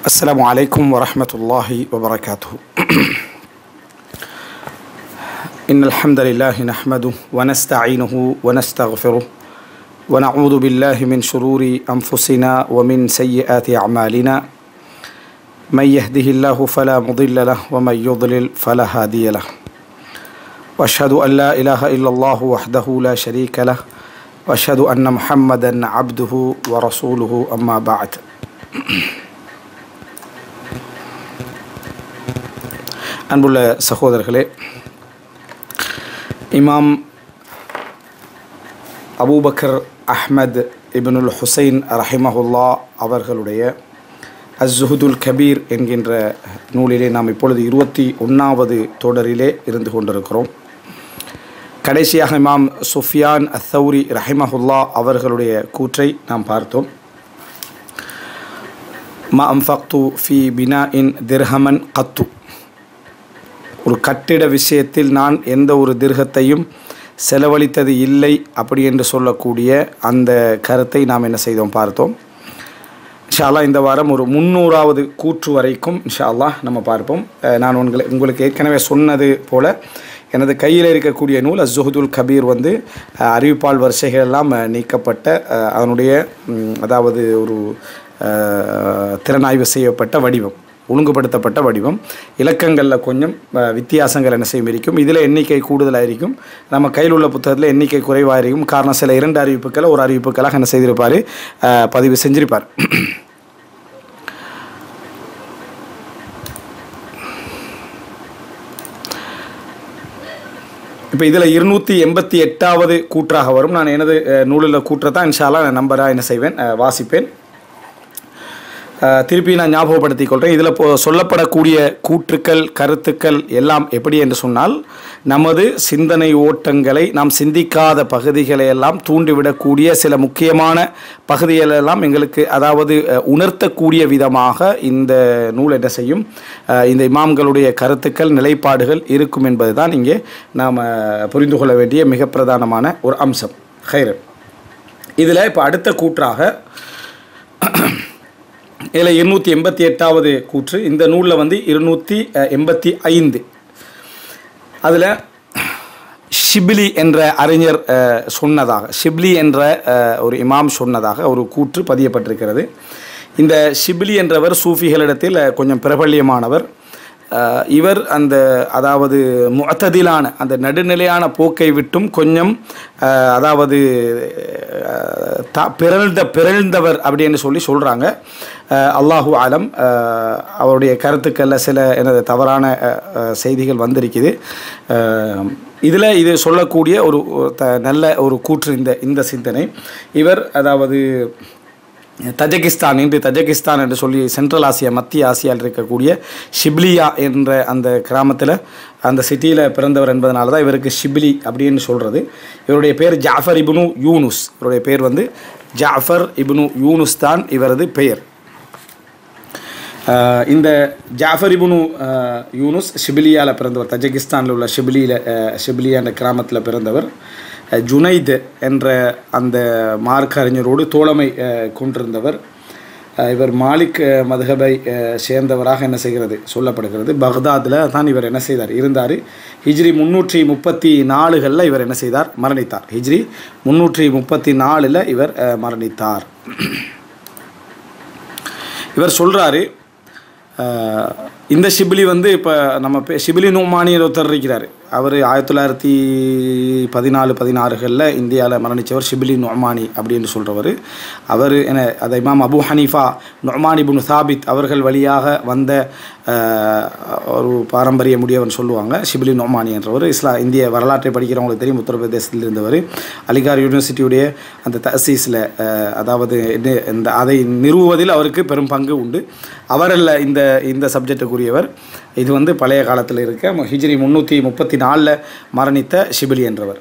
السلام عليكم ورحمة الله وبركاته. إن الحمد لله نحمده ونستعينه ونستغفره ونعوذ بالله من شرور أنفسنا ومن سيئات أعمالنا. من يهده الله فلا مضل له ومن يضلل فلا هادي له. وأشهد أن لا إله إلا الله وحده لا شريك له وأشهد أن محمدا عبده ورسوله أما بعد. அன்புள்ள சகோதரர்களே, இமாம் அபூபக்கர் அஹ்மத் இப்னுல் ஹுசைன் ரஹிமஹுல்லா அவர்களுடைய அஸ்ஸுஹுதுல் கபீர் என்கின்ற நூலிலே நாம் இப்பொழுது 21வது தொடரிலே இருந்து கொண்டிருக்கிறோம். கடைசியாக இமாம் சுஃபியான் அத்-தௌரி ரஹிமஹுல்லா அவர்களுடைய கூற்றை நாம் பார்த்தோம். மா அன்ஃபக்து ஃபி பினாஇன் திர்ஹமன் கத்து, ஒரு கட்டிட விஷயத்தில் நான் எந்த ஒரு திர்ஹத்தையும் செலவழித்தது இல்லை அப்படி என்று சொல்லக்கூடிய அந்த கருத்தை நாம் என்ன செய்தோம் பார்த்தோம். இன்ஷா அல்லாஹ் இந்த வாரம் ஒரு 300வது கூற்று வரைக்கும் இன்ஷா அல்லாஹ் நம்ம பார்ப்போம். நான் உங்களுக்கு ஏற்கனவே சொன்னது போல எனது கையில் இருக்கக்கூடிய நூல் அஸ்ஸுஹுதுல் கபீர் அறிவிப்பால் வரிசைகள் எல்லாம் நீக்கப்பட்ட அதனுடைய அதாவது ஒரு திறனாய்வு செய்யப்பட்ட வடிவம், ஒழுங்குபடுத்தப்பட்ட வடிவம். இலக்கங்களில் கொஞ்சம் வித்தியாசங்கள் என்ன செய்யும் இருக்கும். இதில் எண்ணிக்கை கூடுதலாக இருக்கும், நம்ம கையில் உள்ள புத்தகத்தில் எண்ணிக்கை குறைவாக இருக்கும். காரணம், சில 2 அறிவிப்புகளை ஒரு அறிவிப்புகளாக என்ன செய்திருப்பார், பதிவு செஞ்சிருப்பார். இப்போ இதில் 288வது கூற்றாக வரும். நான் எனது நூலில் கூற்றை தான் இன்ஷா அல்லாஹ் நம்பராக என்ன செய்வேன், வாசிப்பேன். திருப்பி நான் ஞாபகப்படுத்திக் கொள்கிறேன். இதில் சொல்லப்படக்கூடிய கூற்றுக்கள், கருத்துக்கள் எல்லாம் எப்படி என்று சொன்னால், நமது சிந்தனை ஓட்டங்களை, நாம் சிந்திக்காத பகுதிகளை எல்லாம் தூண்டிவிடக்கூடிய சில முக்கியமான பகுதிகளெல்லாம் எங்களுக்கு அதாவது உணர்த்தக்கூடிய விதமாக இந்த நூல் என்ன செய்யும், இந்த இமாம்களுடைய கருத்துக்கள், நிலைப்பாடுகள் இருக்கும் என்பது தான் இங்கே நாம் புரிந்து கொள்ள வேண்டிய மிக பிரதானமான ஒரு அம்சம். ஹைர், இதில் இப்போ அடுத்த கூற்றாக இதில் 288வது கூற்று. இந்த நூலில் 285. அதில் ஷிப்லி என்ற அறிஞர் சொன்னதாக, ஷிப்லி என்ற ஒரு இமாம் சொன்னதாக ஒரு கூற்று பதியப்பட்டிருக்கிறது. இந்த ஷிப்லி என்றவர் சூஃபிகளிடத்தில் கொஞ்சம் பிரபல்யமானவர். இவர் அதாவது முஅத்ததிலான அந்த நடுநிலையான போக்கை விட்டும் கொஞ்சம் அதாவது பிறழ்ந்தவர் அப்படின்னு சொல்கிறாங்க. அல்லாஹு ஆலம். அவருடைய கருத்துக்களில் சில எனது தவறான செய்திகள் வந்திருக்குது. இதில் இது சொல்லக்கூடிய ஒரு நல்ல ஒரு கூற்று இந்த சிந்தனை. இவர் அதாவது தஜகிஸ்தான், இன்று தஜகிஸ்தான் என்று சொல்லி சென்ட்ரல் ஆசியா, மத்திய ஆசியாவில் இருக்கக்கூடிய ஷிப்லியா என்ற அந்த கிராமத்தில், அந்த சிட்டியில் பிறந்தவர் என்பதனால தான் இவருக்கு ஷிப்லி அப்படின்னு சொல்கிறது. இவருடைய பேர் ஜாஃபர் இப்னு யூனுஸ். இவருடைய பேர் ஜாஃபர் இப்னு யூனுஸ் தான் இவரது பெயர். இந்த ஜாஃபர் இப்னு யூனுஸ் ஷிப்லியாவில் பிறந்தவர். தஜகிஸ்தானில் உள்ள ஷிப்லியா என்ற கிராமத்தில் பிறந்தவர். ஜுனைத் என்ற அந்த மார்க்க அறிஞரோடு தோழமை கொண்டிருந்தவர். இவர் மாலிக் மதுஹபை சேர்ந்தவராக என்ன செய்கிறது சொல்லப்படுகிறது. பக்தாதில் தான் இவர் என்ன செய்தார், இருந்தார். ஹிஜ்ரி 334களில் இவர் என்ன செய்தார், மரணித்தார். ஹிஜ்ரி 334ல் இவர் மரணித்தார். இவர் சொல்கிறாரு, இந்த ஷிப்லி இப்போ நம்ம ஷிப்லி நுமானி ஒருத்தர் இருக்கிறார். அவர் 1914-16களில் இந்தியாவில் மரணித்தவர் ஷிப்லி நுமானி அப்படின்னு சொல்கிறவர். அவர் அதை இமாம் அபு ஹனீஃபா நுமான் இப்னு சாபித் அவர்கள் வழியாக வந்த ஒரு பாரம்பரிய முடியவன் சொல்லுவாங்க. ஷிப்லி நுமானி என்றவர் இந்திய வரலாற்றை படிக்கிறவங்களுக்கு தெரியும். உத்தரப்பிரதேசத்தில் இருந்தவர். அலிகார் யூனிவர்சிட்டியுடைய அந்த தசீஸில் அதாவது அதை நிறுவுவதில் அவருக்கு பெரும் பங்கு உண்டு. அவரல்ல இந்த சப்ஜெக்டுக்குரியவர். இது பழைய காலத்தில் இருக்க ஹிஜ்ரி 334ல் மரணித்த ஷிப்லி என்றவர்.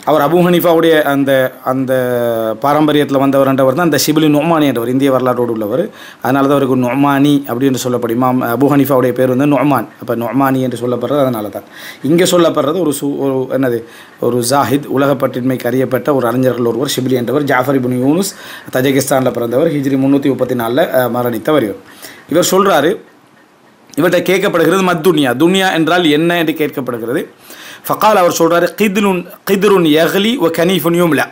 அவர் அபூ ஹனீஃபாவுடைய அந்த அந்த பாரம்பரியத்தில் வந்தவர் என்றவர் தான் அந்த ஷிபிலி நுமானி என்றவர், இந்திய வரலாற்றோடு உள்ளவர். அதனால தான் அவருக்கு நுமானி அப்படின்னு சொல்லப்படும். இமாம் அபூ ஹனீஃபாவுடைய பேர் வந்து நுமான். அப்போ நுமானி என்று சொல்லப்படுறது அதனால தான். இங்கே சொல்லப்படுறது ஒரு என்னது ஒரு ஜாஹித், உலகப்பட்டின்மைக்கு அறியப்பட்ட ஒரு அறிஞர்கள் ஒருவர் ஷிபிலி என்றவர். ஜாஃபர் இப்னு யூனுஸ் தஜகிஸ்தானில் பிறந்தவர், ஹிஜ்ரி 334 மரணித்தவர். இவர் சொல்கிறாரு, இவர்கிட்ட கேட்கப்படுகிறது மத்துன்யா, துன்யா என்றால் என்ன என்று கேட்கப்படுகிறது. ஃபகால் அவர் சொல்கிறாரு, கிதுருன் யஹ்லி வ கனீஃபுன் யும்லா.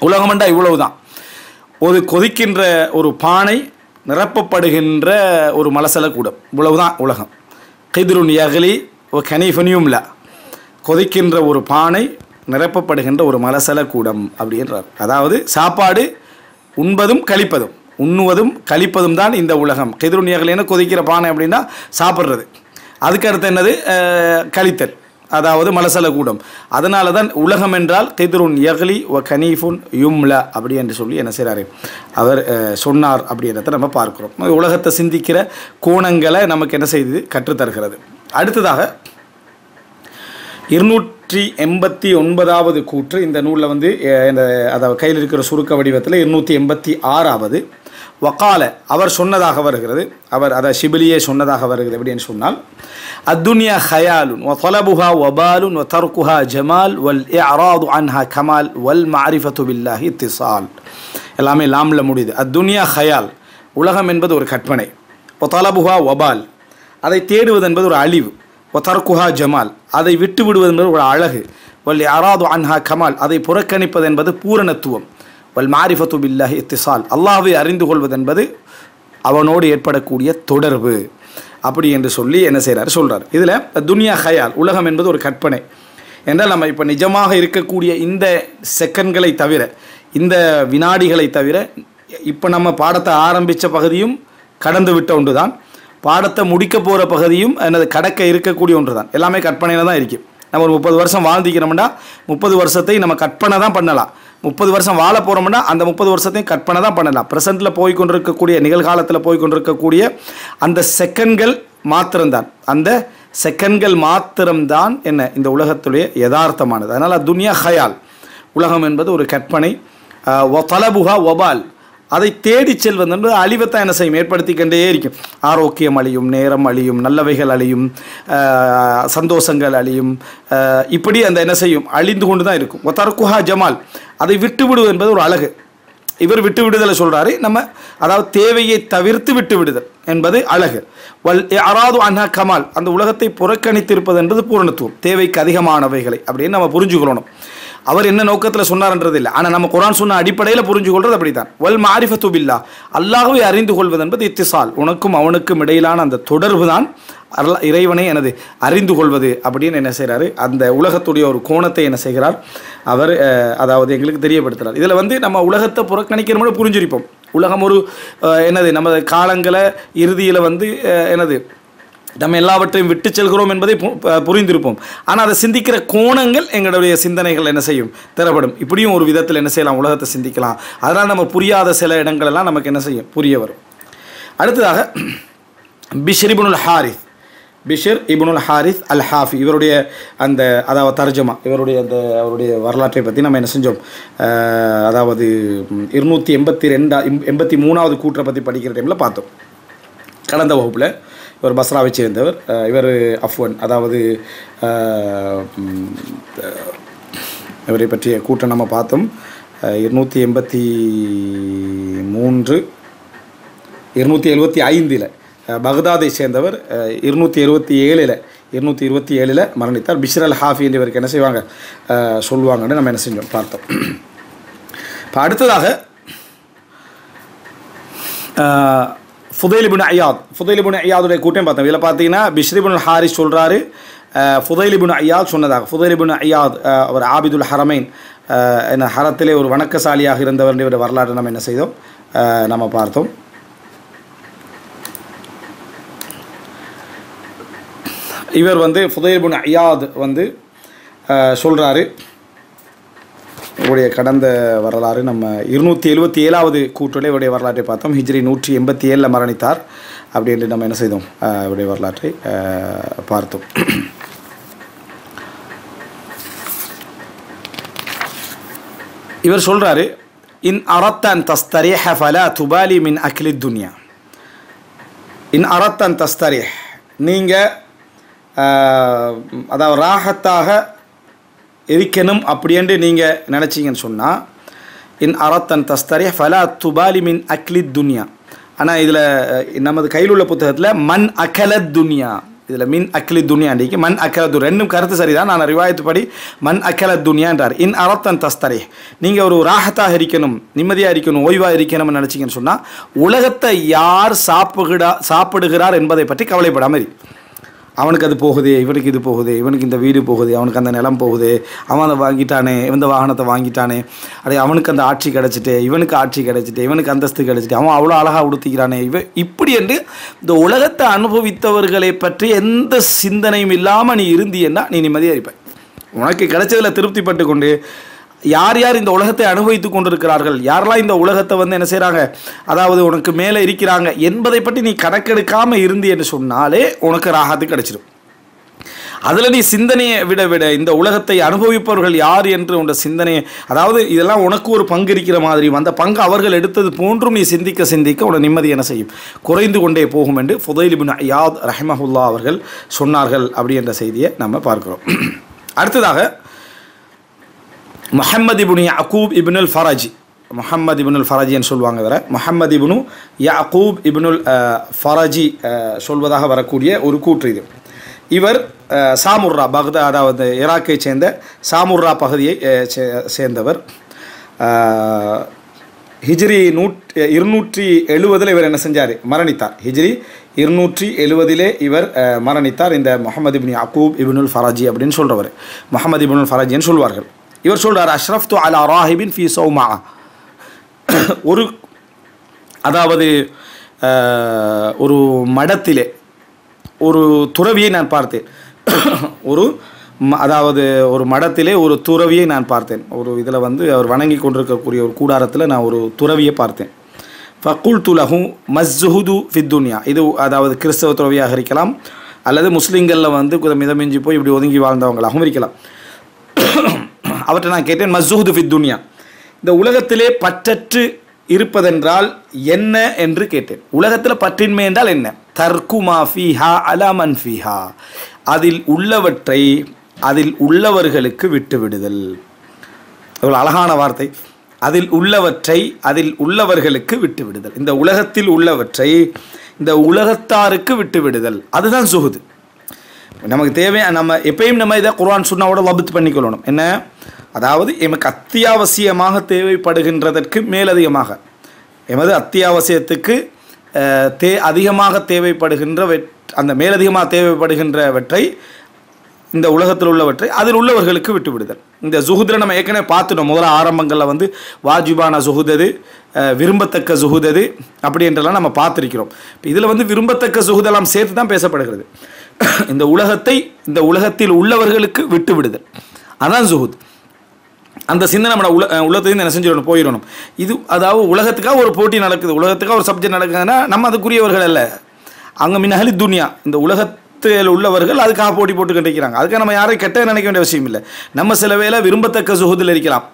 உலகம்ண்டா இவ்வளவு தான், ஒரு கொதிக்கின்ற ஒரு பானை நிரப்பப்படுகின்ற ஒரு மலசல கூடம், இவ்வளவுதான் உலகம். கிதுருன் யஹ்லி வ கனீஃபுன் யும்லா, கொதிக்கின்ற ஒரு பானை நிரப்பப்படுகின்ற ஒரு மலசல கூடம் அப்படின்றார். அதாவது சாப்பாடு உண்பதும் கழிப்பதும், உண்ணுவதும் கழிப்பதும் தான் இந்த உலகம். கிதுருன் யஹ்லின்னு கொதிக்கிற பானை அப்படின்னா சாப்பிட்றது, அதுக்கு அடுத்து என்னது கழித்தல், அதாவது மலசல கூடம். அதனால தான் உலகம் என்றால் கிதுருன் யஹ்லி வ கனீஃபுன் யும்லா அப்படி என்று சொல்லி என்ன செய்கிறாரு அவர் சொன்னார் அப்படின்றத நம்ம பார்க்குறோம். உலகத்தை சிந்திக்கிற கோணங்களை நமக்கு என்ன செய்து கற்றுத்தருகிறது. அடுத்ததாக 289வது கூற்று இந்த நூலில் வந்து இந்த அதாவது கையில் இருக்கிற சுருக்க வடிவத்தில் 286வது. வக்கால அவர் சொன்னதாக வருகிறது, அவர் அதை ஷிபிலியே சொன்னதாக வருகிறது. எப்படின்னு சொன்னால், அத்துன்யா ஹயாலுன் வ தலபுஹா வபாலுன் வ தர்குஹா ஜமால் வல் இஅராது அன்ஹா கமால் வல் மஅரிஃபத்து பில்லாஹி இத்திசால். எல்லாமே லாமில் முடியுது. அத்துன்யா ஹயால், உலகம் என்பது ஒரு கற்பனை. வ தலபுஹா வபால், அதை தேடுவது என்பது ஒரு அழிவு. வ தர்குஹா ஜமால், அதை விட்டு விடுவது என்பது ஒரு அழகு. வல் இஅராது அன்ஹா கமால், அதை புறக்கணிப்பது என்பது பூரணத்துவம். வல் மாரிஃபத்து பில்லாஹி இத்திசால், அல்லாஹ்வை அறிந்து கொள்வது என்பது அவனோடு ஏற்படக்கூடிய தொடர்பு அப்படி என்று சொல்லி என்ன செய்கிறார் சொல்கிறார். இதில் துன்யா ஹயால், உலகம் என்பது ஒரு கற்பனை என்றால், நம்ம இப்போ நிஜமாக இருக்கக்கூடிய இந்த செகண்ட்களை தவிர, இந்த வினாடிகளை தவிர, இப்போ நம்ம பாடத்தை ஆரம்பித்த பகுதியும் கடந்து விட்ட ஒன்று தான், பாடத்தை முடிக்க போகிற பகுதியும் என்னது கடக்க இருக்கக்கூடிய ஒன்று தான். எல்லாமே கற்பனையில் தான் இருக்குது. நம்ம ஒரு 30 வருஷம் வாழ்ந்திக்கிறோம்னா 30 வருஷத்தை நம்ம கற்பனை தான் பண்ணலாம். 30 வருஷம் வாழ போகிறோம்னா அந்த 30 வருஷத்தையும் கற்பனை தான் பண்ணலாம். ப்ரெசென்ட்டில் போய்கொண்டிருக்கக்கூடிய, நிகழ்காலத்தில் போய்கொண்டிருக்கக்கூடிய அந்த செகண்ட்கள் மாத்திரம்தான், அந்த செகண்ட்கள் மாத்திரம்தான் என்ன இந்த உலகத்துடைய யதார்த்தமானது. அதனால் துன்யா ஹயால், உலகம் என்பது ஒரு கற்பனை. தலபுஹா வபால், அதை தேடி செல்வது என்பது அழிவைத்தான் என்ன செய்யும், ஏற்படுத்திக்கொண்டே இருக்கும். ஆரோக்கியம் அழியும், நேரம் அழியும், நல்லவைகள் அழியும், சந்தோஷங்கள் அழியும், இப்படி அந்த என்ன செய்யும் அழிந்து கொண்டு தான் இருக்கும். தர்குஹா ஜமால், அதை விட்டு விடுவது என்பது ஒரு அழகு. இவர் விட்டு விடுதலை சொல்கிறாரு, நம்ம அதாவது தேவையை தவிர்த்து விட்டு விடுதல் என்பது அழகு. வல் இஅராது அன்ஹா கமால், அந்த உலகத்தை புறக்கணித்திருப்பது என்பது பூரணத்துவம், தேவைக்கு அதிகமானவைகளை அப்படின்னு நம்ம புரிஞ்சுக்கொள்ளணும். அவர் என்ன நோக்கத்தில் சொன்னார்ன்றது இல்லை, ஆனால் நம்ம குர்ஆன் சொன்ன அடிப்படையில் புரிஞ்சுக்கொள்வது அப்படி தான். வல் மாரிஃபத்து பில்லா, அல்லாஹ்வை அறிந்து கொள்வது என்பது இத்திசால், உனக்கும் அவனுக்கும் இடையிலான அந்த தொடர்பு தான் இறைவனை எனது அறிந்து கொள்வது அப்படின்னு என்ன செய்கிறாரு, அந்த உலகத்துடைய ஒரு கோணத்தை என்ன செய்கிறார் அவர், அதாவது எங்களுக்கு தெரியப்படுத்துகிறார். இதில் வந்து நம்ம உலகத்தை புறக்கணிக்கிறோம்னு புரிஞ்சிருப்போம். உலகம் ஒரு என்னது நமது காலங்களை இறுதியில் வந்து என்னது நம்ம எல்லாவற்றையும் விட்டு செல்கிறோம் என்பதை புரிந்திருப்போம். ஆனால் அதை சிந்திக்கிற கோணங்கள் எங்களுடைய சிந்தனைகள் என்ன செய்யும் தரப்படும். இப்படியும் ஒரு விதத்தில் என்ன செய்யலாம், உலகத்தை சிந்திக்கலாம். அதனால் நம்ம புரியாத சில இடங்களெல்லாம் நமக்கு என்ன செய்யும் புரிய வரும். அடுத்ததாக பிஷ்ர் இப்னுல் ஹாரிஸ், பிஷ்ர் இப்னுல் ஹாரிஸ் அல் ஹாஃபி, இவருடைய அந்த அதாவது தர்ஜமா, இவருடைய அந்த அவருடைய வரலாற்றை பற்றி நம்ம என்ன செஞ்சோம், அதாவது 283வது கூற்றை பற்றி படிக்கிற டைமில் பார்த்தோம் கடந்த வகுப்பில். இவர் பஸ்ராவை சேர்ந்தவர். இவர் அஃப்வன், அதாவது இவரை பற்றிய கூட்டம் நம்ம பார்த்தோம். 283 275 பக்தாதை சேர்ந்தவர். 227 மரணித்தார். பிஷ்ர் அல் ஹாஃபி என்று இவருக்கு என்ன செய்வாங்க சொல்லுவாங்கன்னு நம்ம என்ன செஞ்சோம் பார்த்தோம். இப்போ அடுத்ததாக ஃபுதைல் இப்னு ஐயாத், ஃபுதைல் இப்னு ஐயாதுடைய கூட்டம் பார்த்தோம். இதில் பார்த்தீங்கன்னா பிஷ்ர் இப்னுல் ஹாரிஸ் சொல்கிறாரு, ஃபுதைல் இப்னு ஐயாத் சொன்னதாக. ஃபுதைல் இப்னு ஐயாத் அவர் ஆபிதுல் ஹரமைன், என்ன ஹரத்திலே ஒரு வணக்கசாலியாக இருந்தவர் என்ற வரலாற்றை நம்ம என்ன செய்தோம் நம்ம பார்த்தோம். இவர் வந்து ஃபுதைல் இப்னு ஐயாத் வந்து சொல்கிறாரு, இவருடைய கடந்த வரலாறு நம்ம 277வது கூற்றில் இவருடைய வரலாற்றை பார்த்தோம். ஹிஜ்ரி 187 மரணித்தார் அப்படி என்று நம்ம என்ன செய்தோம் இவருடைய வரலாற்றை பார்த்தோம். இவர் சொல்கிறாரு, இன் அரத்தன் தஸ்தரீஹ ஃபலா துபாலி மின் அக்லி துன்யா. இன் அரத்தன் தஸ்தரீஹ், நீங்கள் அதாவது ராகத்தாக இருக்கணும் அப்படின்ட்டு நீங்கள் நினச்சிங்கன்னு சொன்னால், இன் அரத்தன் தஸ்தரீஹ் ஃபலா துபாலி மின் அக்லி துன்யா. ஆனால் இதில் நமது கையில் உள்ள புத்தகத்தில் மன் அகலத் துன்யா, இதில் மின் அக்லி துன்யாண்டிக்கு மன் அக்கலத், ரெண்டும் கருத்து சரிதான். நான் ரிவாயத்துப்படி மன் அக்கலத் துன்யான்றார். இன் அரத்தன் தஸ்தரீஹ், நீங்கள் ஒரு ராகத்தாக இருக்கணும், நிம்மதியாக இருக்கணும், ஓய்வாக இருக்கணும்னு நினச்சிங்கன்னு சொன்னால், உலகத்தை யார் சாப்பிடுகிறார் என்பதை பற்றி கவலைப்படாமல். அவனுக்கு அது போகுது, இவனுக்கு இது போகுது, இவனுக்கு இந்த வீடு போகுது, அவனுக்கு அந்த நிலம் போகுது, அவன் அதை வாங்கிட்டானே, இந்த வாகனத்தை வாங்கிட்டானே, அதே அவனுக்கு அந்த ஆட்சி கிடச்சிட்டு, இவனுக்கு ஆட்சி கிடச்சிட்டு, இவனுக்கு அந்தஸ்து கிடச்சிட்டு, அவன் அவ்வளோ அழகாக உடுத்திக்கிறானே, இப்படி என்று இந்த உலகத்தை அனுபவித்தவர்களை பற்றி எந்த சிந்தனையும் இல்லாமல் நீ இருந்தீன்னா நீ நிம்மதியாக இருப்ப. உனக்கு கிடைச்சதில் திருப்திப்பட்டு கொண்டு யார் யார் இந்த உலகத்தை அனுபவித்து கொண்டிருக்கிறார்கள், யாரெல்லாம் இந்த உலகத்தை என்ன செய்கிறாங்க, அதாவது உனக்கு மேலே இருக்கிறாங்க என்பதை பற்றி நீ கணக்கெடுக்காமல் இருந்து என்று சொன்னாலே உனக்கு ராகத்து கிடைச்சிடும். அதில் நீ சிந்தனையை விட இந்த உலகத்தை அனுபவிப்பவர்கள் யார் என்று உன் சிந்தனையை, அதாவது இதெல்லாம் உனக்கு ஒரு பங்கு இருக்கிற மாதிரி, அந்த பங்கு அவர்கள் எடுத்தது போன்றும் நீ சிந்திக்க உன நிம்மதி என்ன செய்யும், குறைந்து கொண்டே போகும் என்று ஃபுதைல் இப்னு இயாத் ரஹிமஹுல்லா அவர்கள் சொன்னார்கள். அப்படி என்ற செய்தியை நம்ம பார்க்கிறோம். அடுத்ததாக முஹம்மது இப்னு யஅகூப் இப்னுல் ஃபரஜி, முஹம்மது இப்னுல் ஃபரஜின்னு சொல்லுவாங்க. வேறு முஹம்மது இப்னு யஅகூப் இப்னுல் ஃபரஜி சொல்வதாக வரக்கூடிய ஒரு கூற்று இது. இவர் சாமுர்ரா பக்தாத், அதாவது ஈராக்கை சேர்ந்த சாமுர்ரா பகுதியை சேர்ந்தவர். ஹிஜ்ரி 270 இவர் என்ன செஞ்சார், மரணித்தார். ஹிஜ்ரி 270 இவர் மரணித்தார். இந்த முஹம்மது இப்னு யஅகூப் இப்னுல் ஃபரஜி அப்படின்னு சொல்கிறவர் முஹம்மது இப்னுல் ஃபரஜின்னு சொல்வார்கள். இவர் சொல்கிறார், அஷ்ரஃப்து அலா ராஹிபின் ஃபி சௌமா, ஒரு அதாவது ஒரு மடத்திலே ஒரு துறவியை நான் பார்த்தேன். அதாவது ஒரு மடத்திலே ஒரு துறவியை நான் பார்த்தேன். ஒரு இதில் அவர் வணங்கி கொண்டிருக்கக்கூடிய ஒரு கூடாரத்தில் நான் ஒரு துறவியை பார்த்தேன். ஃபகுல்து லஹு மஸ்ஸுஹுது ஃபித் துன்யா, இது அதாவது கிறிஸ்தவ துறவியாக இருக்கலாம், அல்லது முஸ்லீம்களில் மிதமிஞ்சி போய் இப்படி ஒதுங்கி வாழ்ந்தவங்களாகவும் இருக்கலாம். அவற்றை நான் கேட்டேன், மஸ்ஸுஹுது ஃபித் துன்யா, இந்த உலகத்திலே பற்றற்று இருப்பதென்றால் என்ன என்று கேட்டேன். உலகத்தில் பற்றின்மை என்றால் என்ன? தர்குமா ஃபீஹா அலா மன் ஃபீஹா, அதில் உள்ளவற்றை அதில் உள்ளவர்களுக்கு விட்டுவிடுதல். ஒரு அழகான வார்த்தை, அதில் உள்ளவற்றை அதில் உள்ளவர்களுக்கு விட்டுவிடுதல். இந்த உலகத்தில் உள்ளவற்றை இந்த உலகத்தாருக்கு விட்டுவிடுதல், அதுதான் சுஹுது. நமக்கு தேவையான நம்ம எப்பயும் நம்ம இதை குர்ஆன் சுன்னாவோட லபத் பண்ணிக்கொள்ளணும். என்ன? அதாவது எமக்கு அத்தியாவசியமாக தேவைப்படுகின்றதற்கு மேலதிகமாக, எமது அத்தியாவசியத்துக்கு அதிகமாக தேவைப்படுகின்ற அந்த மேலதிகமாக தேவைப்படுகின்றவற்றை, இந்த உலகத்தில் உள்ளவற்றை அதில் உள்ளவர்களுக்கு விட்டு விடுதல். இந்த ஜுஹுதில் நம்ம ஏற்கனவே பார்த்துட்டோம். முதல்ல ஆரம்பங்களில் வாஜிபான ஜுஹுதது, விரும்பத்தக்க ஜுஹுதது அப்படி என்றெல்லாம் நம்ம பார்த்துருக்கிறோம். இப்போ இதில் விரும்பத்தக்க ஜுஹுதெல்லாம் சேர்த்து தான் பேசப்படுகிறது. இந்த உலகத்தை இந்த உலகத்தில் உள்ளவர்களுக்கு விட்டு விடுதல், அதான் ஜுஹுத். அந்த சிந்தனை நம்ம உள்ளத்தையும் என்ன செஞ்சிடணும், போயிடணும். இது அதாவது உலகத்துக்காக ஒரு போட்டி நடக்குது, உலகத்துக்காக ஒரு சப்ஜெக்ட் நடக்குதுன்னா நம்ம அதுக்குரியவர்கள் அல்ல. அங்கே மின்னஹலி துன்யா, இந்த உலகத்தில் உள்ளவர்கள் அதுக்காக போட்டி போட்டு கண்டிக்கிறாங்க. அதுக்காக நம்ம யாரையும் கெட்ட நினைக்க வேண்டிய அவசியம் இல்லை. நம்ம சில வேளை விரும்பத்தக்க சுகுதில் இருக்கலாம்,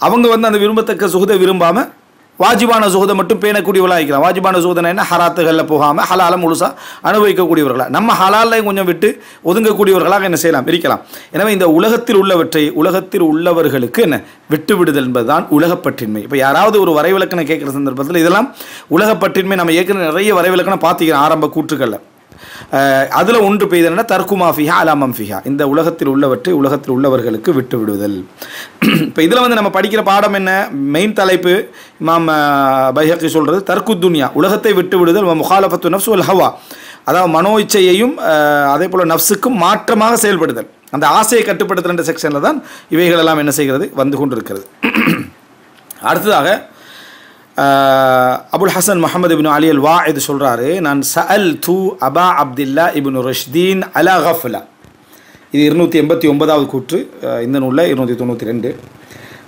அவங்க அந்த விரும்பத்தக்க சுகுதை விரும்பாமல் வாஜிபான சுகுதை மட்டும் பேணக்கூடியவர்களாக இருக்கலாம். வாஜிபான சுகுதனை என்ன, ஹராத்துகளில் போகாமல் ஹலாலை முழுசாக அனுபவிக்கக்கூடியவர்களாக, நம்ம ஹலாலையும் கொஞ்சம் விட்டு ஒதுங்கக்கூடியவர்களாக என்ன செய்யலாம், இருக்கலாம். எனவே இந்த உலகத்தில் உள்ளவற்றை உலகத்தில் உள்ளவர்களுக்கு என்ன விட்டு விடுதல் என்பதுதான் உலகப்பற்றின்மை. இப்போ யாராவது ஒரு வரைவிலக்கணை கேட்குற சந்தர்ப்பத்தில் இதெல்லாம் உலகப்பற்றின்மை நம்ம ஏற்கனவே நிறைய வரைவிலக்கணம் பார்த்துக்கிறோம் ஆரம்ப கூற்றுக்களில். அதில் ஒன்று பெய்தனா தர்குமா ஃபிஹா அலாமம் ஃபிஹா, இந்த உலகத்தில் உள்ளவற்றை உலகத்தில் உள்ளவர்களுக்கு விட்டு விடுதல். இப்போ இதில் நம்ம படிக்கிற பாடம் என்ன, மெயின் தலைப்பு இமாம் பைஹக்கி சொல்கிறது தர்கு துன்யா, உலகத்தை விட்டு விடுதல், முகாலஃபத்து நஃப்ஸ் வல் ஹவா, அதாவது மனோ இச்சையையும் அதே போல் நஃப்ஸுக்கும் மாற்றமாக செயல்படுதல், அந்த ஆசையை கட்டுப்படுத்துகிற செக்ஷனில் தான் இவைகளெல்லாம் என்ன செய்கிறது, வந்து கொண்டிருக்கிறது. அடுத்ததாக அபுல் ஹசன் முஹம்மது இப்னு அலி அல் வாஇத் சொல்கிறாரு, நான் சஅல்து அபா அப்துல்லா இப்னு ரஷ்தீன் அலா கஃப்லா. இது 289வது கூற்று, இந்த நூலில் 292.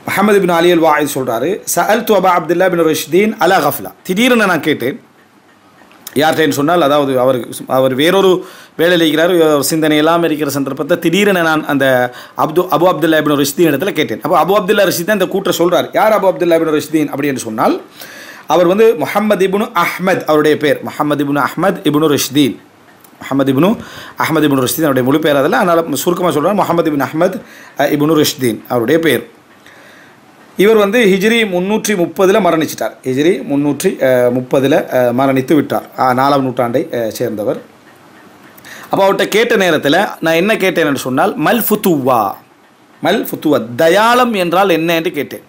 முஹம்மது இப்னு அலி அல் வாஇத் சொல்கிறாரு, சஅல்து அபா அப்துல்லா இப்னு ரஷ்தீன் அலா கஃப்லா, திடீர்னு நான் கேட்டேன் யார்கிட்டன்னு சொன்னால், அதாவது அவர் வேறொரு வேலையில் இருக்கிறார், சிந்தனை எல்லாம் இருக்கிற சந்தர்ப்பத்தை திடீரென நான் அந்த அபு அப்துல்லா இப்னு ரிஷ்தீன் இடத்துல கேட்டேன். அப்போ அபு அப்துல்லா ரிஷ்தீன் தான் இந்த கூற்றை சொல்கிறார். யார் அபு அப்துல்லா இப்னு ரிஷ்தீன் அப்படின்னு சொன்னால், அவர் வந்து முஹம்மது இப்னு அஹ்மத், அவருடைய பேர் முஹம்மது இப்னு அஹ்மத் இப்னு ரிஷ்தீன். முஹம்மது இப்னு அஹ்மத் இப்னு ரிஷ்தீன் அவருடைய முழு பேர் அதில், அதனால் சுருக்கமாக சொல்கிறார் முஹம்மது இப்னு அஹ்மத் இப்னு ரிஷ்தீன் அவருடைய பேர். இவர் வந்து ஹிஜ்ரி 330 மரணிச்சிட்டார். ஹிஜ்ரி 330 மரணித்து விட்டார். 4ஆம் நூற்றாண்டை சேர்ந்தவர். அப்போ அவர்கிட்ட கேட்ட நேரத்தில் நான் என்ன கேட்டேன் சொன்னால், மல் ஃபுத்துவா தயாளம் என்றால் என்ன என்று கேட்டேன்.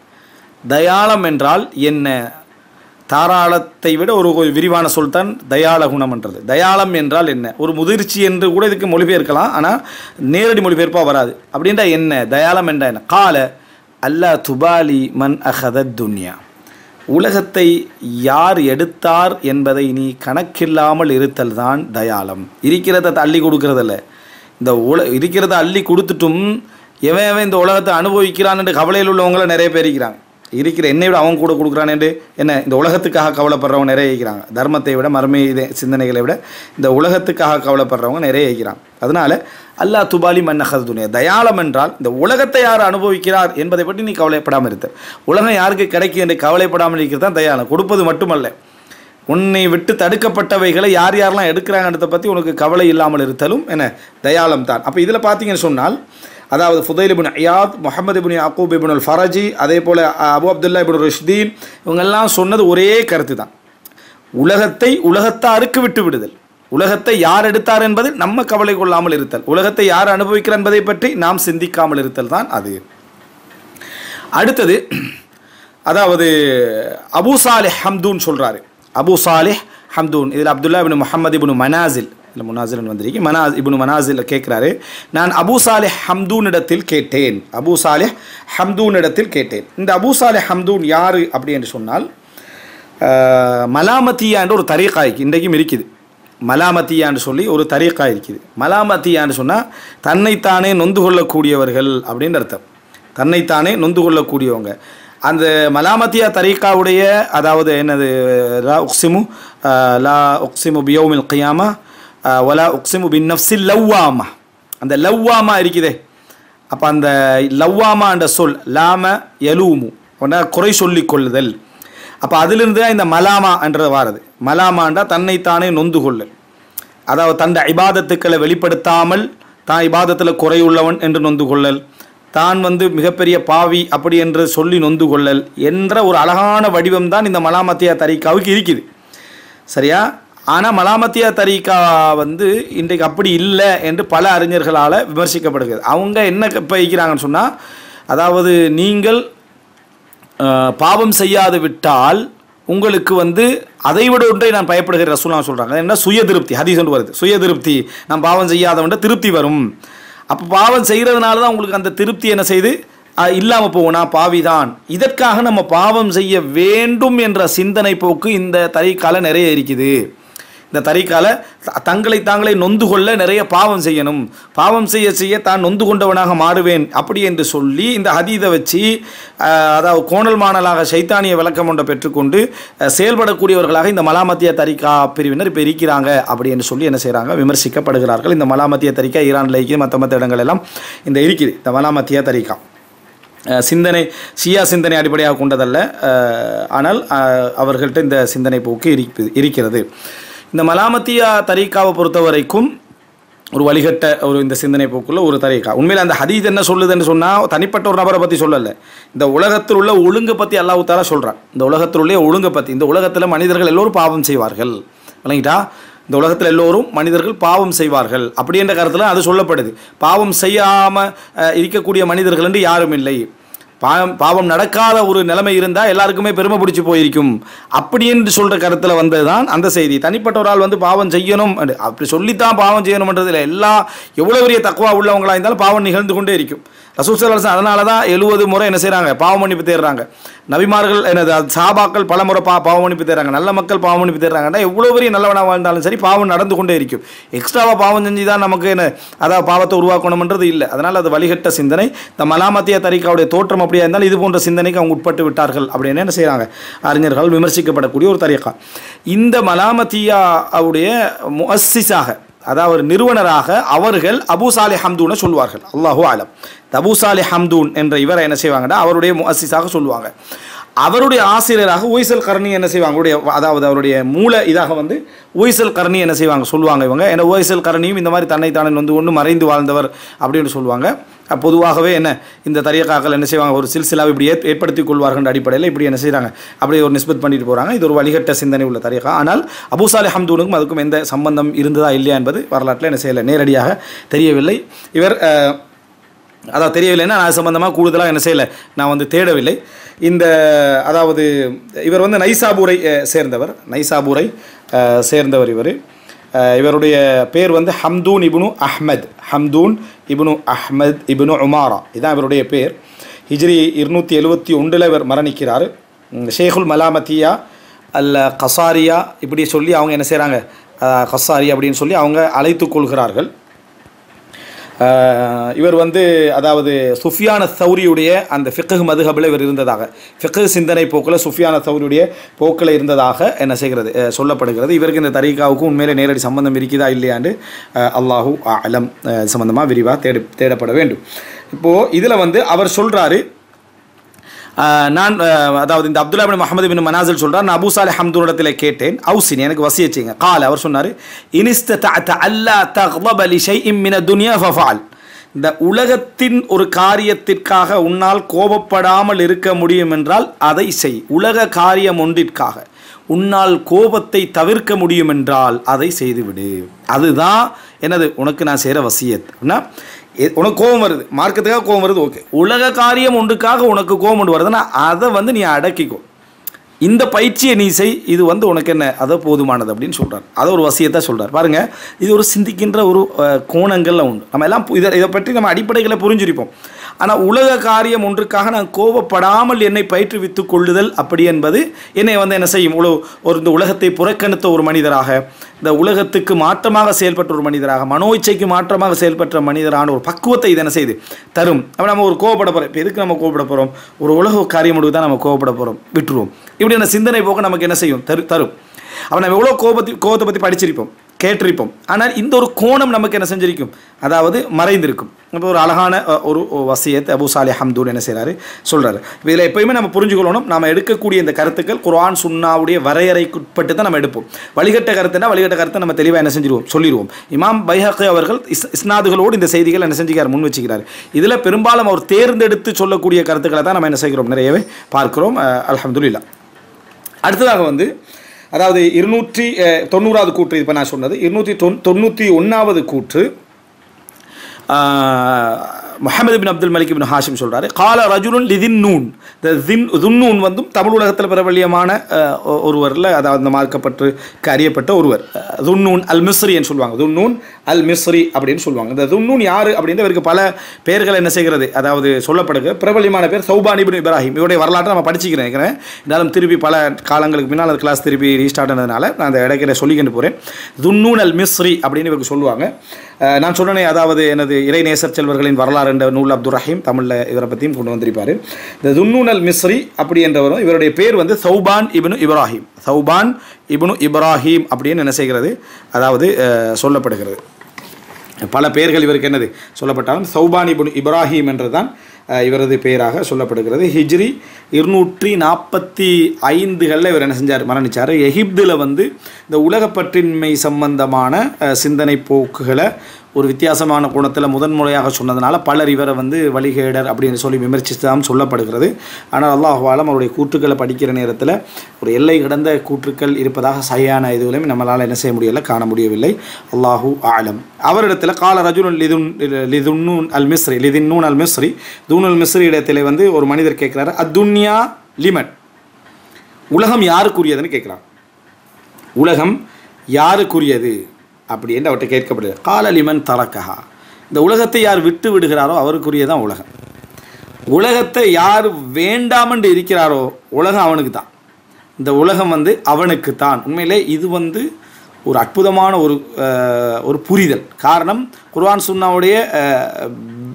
தயாளம் என்றால் என்ன? தாராளத்தை விட ஒரு விரிவான சொல் தான் தயாள குணம் என்றது. தயாளம் என்றால் என்ன? ஒரு முதிர்ச்சி என்று கூட இதுக்கு மொழிபெயர்க்கலாம், ஆனால் நேரடி மொழிபெயர்ப்பாக வராது. அப்படின்றா என்ன? தயாளம் என்றா என்ன? கால அல்லா துபாலி மன் அஹதத் துன்யா, உலகத்தை யார் எடுத்தார் என்பதை நீ கணக்கில்லாமல் இருத்தல் தான் தயாளம். இருக்கிறத அள்ளி கொடுக்கறதில்ல. இந்த இருக்கிறத அள்ளி கொடுத்துட்டும் எவன் இந்த உலகத்தை அனுபவிக்கிறான் என்று கவலையில் உள்ளவங்களும் நிறைய பேர் இருக்கிறாங்க. இருக்கிற என்னை விட அவன் கூட கொடுக்குறான் என்று என்ன இந்த உலகத்துக்காக கவலைப்படுறவங்க நிறைய இருக்கிறாங்க. தர்மத்தை விட மர்ம சிந்தனைகளை விட இந்த உலகத்துக்காக கவலைப்படுறவங்க நிறைய இருக்கிறாங்க. அதனால் அல்லா துபாலி மன் அஹதத் துன்யா, தயாளம் என்றால் இந்த உலகத்தை யார் அனுபவிக்கிறார் என்பதை பற்றி நீ கவலைப்படாமல் இருத்த. உலகம் யாருக்கு கிடைக்கும் என்று கவலைப்படாமல் இருக்கிறது தான் தயாளம். கொடுப்பது மட்டுமல்ல, உன்னை விட்டு தடுக்கப்பட்டவைகளை யார் யாரெல்லாம் எடுக்கிறாங்கன்றதை பற்றி உனக்கு கவலை இல்லாமல் இருத்தலும் என்ன தயாளம் தான். அப்போ இதில் பார்த்தீங்கன்னு சொன்னால், அதாவது ஃபுதைல் இப்னு இயாத், முஹம்மது இப்னு யாக்கூப் இப்னு அல் ஃபரஜி, அதே போல் அபு அப்துல்லா இப்னு ரிஷ்தீன், இவங்கெல்லாம் சொன்னது ஒரே கருத்து தான். உலகத்தை உலகத்தாருக்கு விட்டு விடுதல். உலகத்தை யார் எடுத்தார் என்பது நம்ம கவலை கொள்ளாமல் இருத்தல். உலகத்தை யார் அனுபவிக்கிறார் என்பதை பற்றி நாம் சிந்திக்காமல் இருத்தல் தான் அது. அடுத்தது, அதாவது அபு சாலிஹ் ஹம்தூன் சொல்கிறாரு. அபு சாலிஹ் ஹம்தூன், இதில் அப்துல்லா இப்னு முஹம்மது இப்னு மனாசில், இல்லை முனாசில் வந்திருக்கு, இப்னு மனாசில் கேட்குறாரு. நான் அபு சாலிஹ் ஹம்தூனிடத்தில் கேட்டேன். அபு சாலிஹ் ஹம்தூனிடத்தில் கேட்டேன். இந்த அபு சாலிஹ் ஹம்தூன் யார் அப்படி என்று சொன்னால், மலாமத்தியான்ற ஒரு தரீகா இன்றைக்கும் இருக்குது. மலாமத்தியான்னு சொல்லி ஒரு தரீகா இருக்குது. மலாமத்தியான்னு சொன்னால் தன்னைத்தானே நொந்து கொள்ளக்கூடியவர்கள் அப்படின்னு அர்த்தம். தன்னைத்தானே நொந்து கொள்ளக்கூடியவங்க. அந்த மலாமத்தியா தரீகாவுடைய, அதாவது என்னது, லா உக்ஸிமு பியௌமில் கியாமா வலா உக்ஸிமு பின் நஃப்ஸில் லவ்வாமா, அந்த லவ்வாமா இருக்குதே. அப்போ அந்த லவ்வாமா என்ற சொல் லாம யலூமு, குறை சொல்லி கொள்ளுதல். அப்போ அதிலிருந்து தான் இந்த மலாமா என்றது வாரது. மலாமாண்டா தன்னைத்தானே நொந்து கொள்ளல். அதாவது தன் இபாதத்துக்களை வெளிப்படுத்தாமல் தான் இபாதத்தில் குறையுள்ளவன் என்று நொந்து கொள்ளல், தான் மிகப்பெரிய பாவி அப்படி என்று சொல்லி நொந்து கொள்ளல் என்ற ஒரு அழகான வடிவம் தான் இந்த மலாமத்தியா தரீகாவுக்கு இருக்குது. சரியா? ஆனால் மலாமத்தியா தரீகா இன்றைக்கு அப்படி இல்லை என்று பல அறிஞர்களால் விமர்சிக்கப்படுகிறது. அவங்க என்ன வைக்கிறாங்கன்னு சொன்னால், அதாவது நீங்கள் பாவம் செய்யாது விட்டால் உங்களுக்கு அதைவிட ஒன்றை நான் பயப்படுகிற ரசூலுல்லாஹ் சொல்கிறாங்க. என்ன? சுய திருப்தி. ஹதீஸ் ஒன்று வருது, சுய திருப்தி. நான் பாவம் செய்யாதவன்ட்ட திருப்தி வரும். அப்போ பாவம் செய்கிறதுனால தான் உங்களுக்கு அந்த திருப்தி என்ன செய்து இல்லாமல் போகும். நான் பாவிதான், இதற்காக நம்ம பாவம் செய்ய வேண்டும் என்ற சிந்தனை போக்கு இந்த தரீகால நிறைய இருக்குது. இந்த தரீகால தங்களை தாங்களே நொந்து கொள்ள நிறைய பாவம் செய்யணும், பாவம் செய்ய செய்ய தான் நொந்து கொண்டவனாக மாறுவேன் அப்படி என்று சொல்லி இந்த ஹதீதை வச்சு, அதாவது கோணல் மாணலாக சைத்தானிய விளக்கம் ஒன்றை பெற்றுக்கொண்டு செயல்படக்கூடியவர்களாக இந்த மலாமத்திய தரீகா பிரிவினர் இப்போ இருக்கிறாங்க அப்படி என்று சொல்லி என்ன செய்கிறாங்க, விமர்சிக்கப்படுகிறார்கள். இந்த மலாமத்திய தரீகா ஈரானில் இருக்குது, மற்ற இடங்கள் எல்லாம் இந்த இருக்குது. இந்த மலாமத்திய தரீகா சிந்தனை ஷியா சிந்தனை அடிப்படையாக கொண்டதல்ல, ஆனால் அவர்கள்ட்ட இந்த சிந்தனை போக்கு இருக்கிறது. இந்த மலாமத்தியா தரீகாவை பொறுத்த வரைக்கும் ஒரு வழிகட்ட ஒரு இந்த சிந்தனை போக்குள்ள ஒரு தரீகா. உண்மையில் அந்த ஹதீஸ் என்ன சொல்லுதுன்னு சொன்னால், தனிப்பட்ட ஒரு நபரை பற்றி சொல்லலை, இந்த உலகத்தில் உள்ள ஒழுங்கை பற்றி அல்லாஹ் தஆலா சொல்கிறான். இந்த உலகத்தில் உள்ள ஒழுங்கை பற்றி, இந்த உலகத்தில் மனிதர்கள் எல்லோரும் பாவம் செய்வார்கள், விளங்கிட்டா? இந்த உலகத்தில் எல்லோரும் மனிதர்கள் பாவம் செய்வார்கள் அப்படி என்ற கருத்தில் அது சொல்லப்படுது. பாவம் செய்யாமல் இருக்கக்கூடிய மனிதர்கள் என்று யாரும் இல்லை. பாவம் நடக்காத ஒரு நிலைமை இருந்தால் எல்லாருக்குமே பெருமை பிடிச்சி போயிருக்கும் அப்படி என்று சொல்கிற கருத்தில் வந்தது தான் அந்த செய்தி. தனிப்பட்ட ஒரு ஆள் பாவம் செய்யணும் அப்படி சொல்லித்தான் பாவம் செய்யணும்ன்றதில் எவ்வளோ பெரிய தக்வா உள்ளவங்களாக இருந்தாலும் பாவம் நிகழ்ந்து கொண்டே இருக்கும். ரசூல் ஸல்லல்லாஹு அலைஹி வஸல்லம் அதனால தான் 70 முறை என்ன செய்கிறாங்க, பாவம் மன்னிப்பு தேடுறாங்க. நபிமார்கள் எனது சஹாபாக்கள் பலமுறை பாவ மன்னிப்பு தேடுறாங்க, நல்ல மக்கள் பாவ மன்னிப்பு தேடுறாங்கன்னா எவ்வளோ பெரிய நல்லவனாக வாழ்ந்தாலும் சரி பாவம் நடந்து கொண்டே இருக்கும். எக்ஸ்ட்ராவாக பாவம் செஞ்சு தான் நமக்கு என்ன அதாவது பாவத்தை உருவாக்கணும்ன்றது இல்லை. அதனால் அது வழிகட்ட சிந்தனை. இந்த மலாமத்தியா தரிகாவுடைய தோற்றம் அப்படியே இருந்தால் இது போன்ற சிந்தனைக்கு அவங்க உட்பட்டு விட்டார்கள் அப்படின்னு என்ன செய்கிறாங்க அறிஞர்கள் விமர்சிக்கப்படக்கூடிய ஒரு தரிகா. இந்த மலாமத்தியாவுடைய முஅஸ்ஸிஸாக அதாவது நிறுவனராக அவர்கள் அபூ சாலிஹ் ஹம்தூனை சொல்லுவார்கள். அல்லாஹு ஆலம். அபூ சாலிஹ் ஹம்தூன் என்ற இவரை என்ன செய்வாங்கன்னா அவருடைய முஅஸ்ஸிஸாக சொல்லுவாங்க. அவருடைய ஆசிரியராக உவைஸல் கர்னி என்ன செய்வாங்க, அதாவது அவருடைய மூல இதாக வந்து உவைஸல் கர்னி என்ன செய்வாங்க சொல்லுவாங்க இவங்க. ஏன்னா உவைஸல் கர்னியும் இந்த மாதிரி தன்னைத்தானே வந்து ஒன்று மறைந்து வாழ்ந்தவர் அப்படின்னு சொல்லுவாங்க. பொதுவாகவே என்ன இந்த தரியக்காக்கள் என்ன செய்வாங்க ஒரு சில்சிலாவை இப்படி ஏற்படுத்திக் கொள்வார்கள் அடிப்படையில் இப்படி என்ன செய்கிறாங்க அப்படி ஒரு நிஸ்பத் பண்ணிட்டு போகிறாங்க. இது ஒரு வழிகட்ட சிந்தனை உள்ள தரியக்கா. ஆனால் அபூ சாலிஹ் ஹம்தூனுக்கும் அதுக்கும் எந்த சம்பந்தம் இருந்ததா இல்லையா என்பது வரலாற்றில் என்ன செய்யலை, நேரடியாக தெரியவில்லை. இவர் அதாவது தெரியவில்லைன்னா அது சம்பந்தமாக கூடுதலாக என்ன செய்யலை, நான் வந்து தேடவில்லை. இந்த அதாவது இவர் வந்து நைசாபூரை சேர்ந்தவர். இவருடைய பேர் வந்து ஹம்தூன் இப்னு அஹ்மத் இப்னு உமாரா, இதுதான் இவருடைய பேர். ஹிஜ்ரி 271 இவர் மரணிக்கிறார். ஷேகுல் மலாமத்தியா அல்ல கசாரியா இப்படி சொல்லி அவங்க என்ன செய்கிறாங்க, கசாரி அப்படின்னு சொல்லி அவங்க அழைத்து கொள்கிறார்கள். இவர் வந்து அதாவது சுஃபியான சௌரியுடைய அந்த ஃபிக்ஹ் மதுஹபில் இவர் இருந்ததாக, ஃபிக்ஹ் சிந்தனை போக்கில் சுஃபியான சௌரியுடைய போக்கில் இருந்ததாக என்ன செய்கிறது சொல்லப்படுகிறது. இவருக்கு இந்த தரீகாவுக்கும் உண்மையிலே நேரடி சம்பந்தம் இருக்குதா இல்லையாண்டு அல்லாஹு அலம் சம்பந்தமாக விரிவாக தேடப்பட வேண்டும். இப்போது இதில் வந்து அவர் சொல்கிறாரு, நான் அதாவது இந்த அப்துல்லா பின் முஹம்மது பின் மனாசில் சொல்கிறார், நான் அபூ சாலிஹ் ஹம்தூனிடத்தில் கேட்டேன், அவுசினி எனக்கு வசியச்சிங்க. கால அவர் சொன்னார், இனிஸ்ததஅத அல்லா தக்லப லிஷைஇன் மின துன்யா ஃபஃஅல். இந்த உலகத்தின் ஒரு காரியத்திற்காக உன்னால் கோபப்படாமல் இருக்க முடியும் என்றால் அதை செய். உலக காரியம் ஒன்றிற்காக உன்னால் கோபத்தை தவிர்க்க முடியும் என்றால் அதை செய்துவிடு. அதுதான் என்னது உனக்கு நான் செய்கிற வசியத். அப்படின்னா உனக்கு கோபம் வருது, மார்க்கத்துக்காக கோபம் வருது, ஓகே. உலக காரியம் ஒன்றுக்காக உனக்கு கோபம் ஒன்று வருதுன்னா அதை வந்து நீ அடக்கிக்கோ, இந்த பயிற்சியை நீ செய், இது வந்து உனக்கு என்ன அதை போதுமானது அப்படின்னு சொல்கிறார். அதை ஒரு வசியத்தை சொல்கிறார். பாருங்கள், இது ஒரு சிந்திக்கின்ற ஒரு கோணங்களில் உண்டு. நம்ம எல்லாம் இதை பற்றி நம்ம அடிப்படைகளை புரிஞ்சிருப்போம். ஆனால் உலக காரியம் ஒன்றுக்காக நான் கோபப்படாமல் என்னை பயிற்றுவித்து கொள்ளுதல் அப்படி என்பது என்னை வந்து என்ன செய்யும், இந்த உலகத்தை புறக்கணித்த ஒரு மனிதராக, இந்த உலகத்துக்கு மாற்றமாக செயல்பட்ட ஒரு மனிதராக, மனோ இச்சைக்கு மாற்றமாக செயல்பட்ட மனிதரான ஒரு பக்குவத்தை இது என்ன செய்து தரும். அப்போ நம்ம ஒரு கோபப்பட போகிறோம். இப்போ எதுக்கு நம்ம கோபப்பட போகிறோம், ஒரு உலக காரியம் முடிவு தான் நம்ம கோபப்பட போகிறோம், விட்டுருவோம். இப்படியான சிந்தனை போக நமக்கு என்ன செய்யும் தரும். அப்போ நம்ம எவ்வளோ கோபத்தை பற்றி படிச்சிருப்போம், கேட்டிருப்போம். ஆனால் இந்த ஒரு கோணம் நமக்கு என்ன செஞ்சிருக்கும், அதாவது மறைந்திருக்கும். இப்போ ஒரு அழகான ஒரு வசியத்தை அபூ சாலிஹ் ஹம்தூன் என்ன செய்கிறாரு சொல்கிறாரு. இதில் எப்பயுமே நம்ம புரிஞ்சுக்கொள்ளணும், நம்ம எடுக்கக்கூடிய இந்த கருத்துக்கள் குர்ஆன் சுன்னாவுடைய வரையறைக்குட்பட்டு தான் நம்ம எடுப்போம். வழிகட்ட கருத்தை நம்ம தெளிவாக என்ன செஞ்சிருவோம் சொல்லிடுவோம். இமாம் பைஹக்கி அவர்கள் இஸ்னாதுகளோடு இந்த செய்திகள் என்ன செஞ்சுக்கிறார் முன் வச்சுக்கிறார். இதில் பெரும்பாலும் அவர் தேர்ந்தெடுத்து சொல்லக்கூடிய கருத்துக்களை தான் நம்ம என்ன செய்கிறோம் நிறையவே பார்க்கிறோம். அல்ஹம்துலில்லாஹ். அடுத்ததாக வந்து அதாவது 290வது கூற்று, இப்போ நான் சொன்னது 291வது கூற்று. முஹம்மது பின் அப்துல் மலிக் பின் ஹாஷிம் சொல்கிறாரு, கால ரஜுலுன் லிதின்னூன். இந்த துன்னூன் வந்து தமிழ் உலகத்தில் பிரபல்யமான ஒருவரில், அதாவது இந்த மார்க்கப்பட்டு அறியப்பட்ட ஒருவர். துன்னூன் அல் மிஸ்ரின்னு சொல்லுவாங்க, துன்னூன் அல் மிஸ்ரி அப்படின்னு சொல்லுவாங்க. இந்த துன்னூன் யார் அப்படின்னு இவருக்கு பல பேர்கள் என்ன செய்கிறது, அதாவது சொல்லப்படுகிற பிரபல்யமான பேர் சௌபான் இப்னு இப்ராஹிம். இவருடைய வரலாற்றை நம்ம படிச்சுக்கிறேன். இருந்தாலும் திருப்பி பல காலங்களுக்கு பின்னால் அந்த கிளாஸ் திருப்பி ரீஸ்டார்ட் ஆனதுனால நான் அந்த இடைக்கிற சொல்லிக்கிட்டு போகிறேன். துன்னூன் அல் மிஸ்ரி அப்படின்னு இவருக்கு சொல்லுவாங்க. நான் சொன்னேனே, அதாவது எனது இறைநேசர் செல்வர்களின் வரலாறு என்ற நூல் அப்துல் ரஹீம் தமிழில் இவரை பற்றியும் கொண்டு வந்திருப்பார். இந்த துன்னூன் அல் மிஸ்ரி அப்படி என்றவரும் இவருடைய பேர் வந்து சௌபான் இப்னு இப்ராஹிம் அப்படின்னு என்ன செய்கிறது, அதாவது சொல்லப்படுகிறது. பல பெயர்கள் இவருக்கு என்னது சொல்லப்பட்டாலும் சௌபான் இப்னு இப்ராஹிம் என்றுதான் இவரது பெயராக சொல்லப்படுகிறது. ஹிஜ்ரி 245 இவர் என்ன செஞ்சார், மரணித்தார். எகிப்தில் வந்து இந்த உலகப்பற்றின்மை சம்பந்தமான சிந்தனை போக்குகளை ஒரு வித்தியாசமான கோணத்தில் முதன்முறையாக சொன்னதுனால பலர் இவரை வந்து வழிகேடர் அப்படின்னு சொல்லி விமர்சித்துதான் சொல்லப்படுகிறது. ஆனால் அல்லாஹ் ஆலம் அவருடைய கூற்றுக்களை படிக்கிற நேரத்தில் ஒரு எல்லை கடந்த கூற்றுக்கள் இருப்பதாக சரியான இதுவிலையும் நம்மளால் என்ன செய்ய முடியலை, காண முடியவில்லை. அல்லாஹு ஆலம். அவரிடத்தில் கால ரஜுலுன் லிதுன்னூன் அல் மிஸ்ரி தூன் அல் மிஸ்ரி இடத்துல வந்து ஒரு மனிதர் கேட்குறாரு, அத்துன்யா லிமன், உலகம் யாருக்குரியதுன்னு கேட்குறாங்க. உலகம் யாருக்குரியது அப்படின்னு அவர்கிட்ட கேட்கப்படுது. கால லிமன் தரக்கஹா, இந்த உலகத்தை யார் விட்டு விடுகிறாரோ அவருக்குரியதான் உலகம். உலகத்தை யார் வேண்டாமென்று இருக்கிறாரோ உலகம் அவனுக்கு தான். இந்த உலகம் அவனுக்கு தான். உண்மையிலே இது ஒரு அற்புதமான ஒரு புரிதல். காரணம், குர்ஆன் சுன்னாவுடைய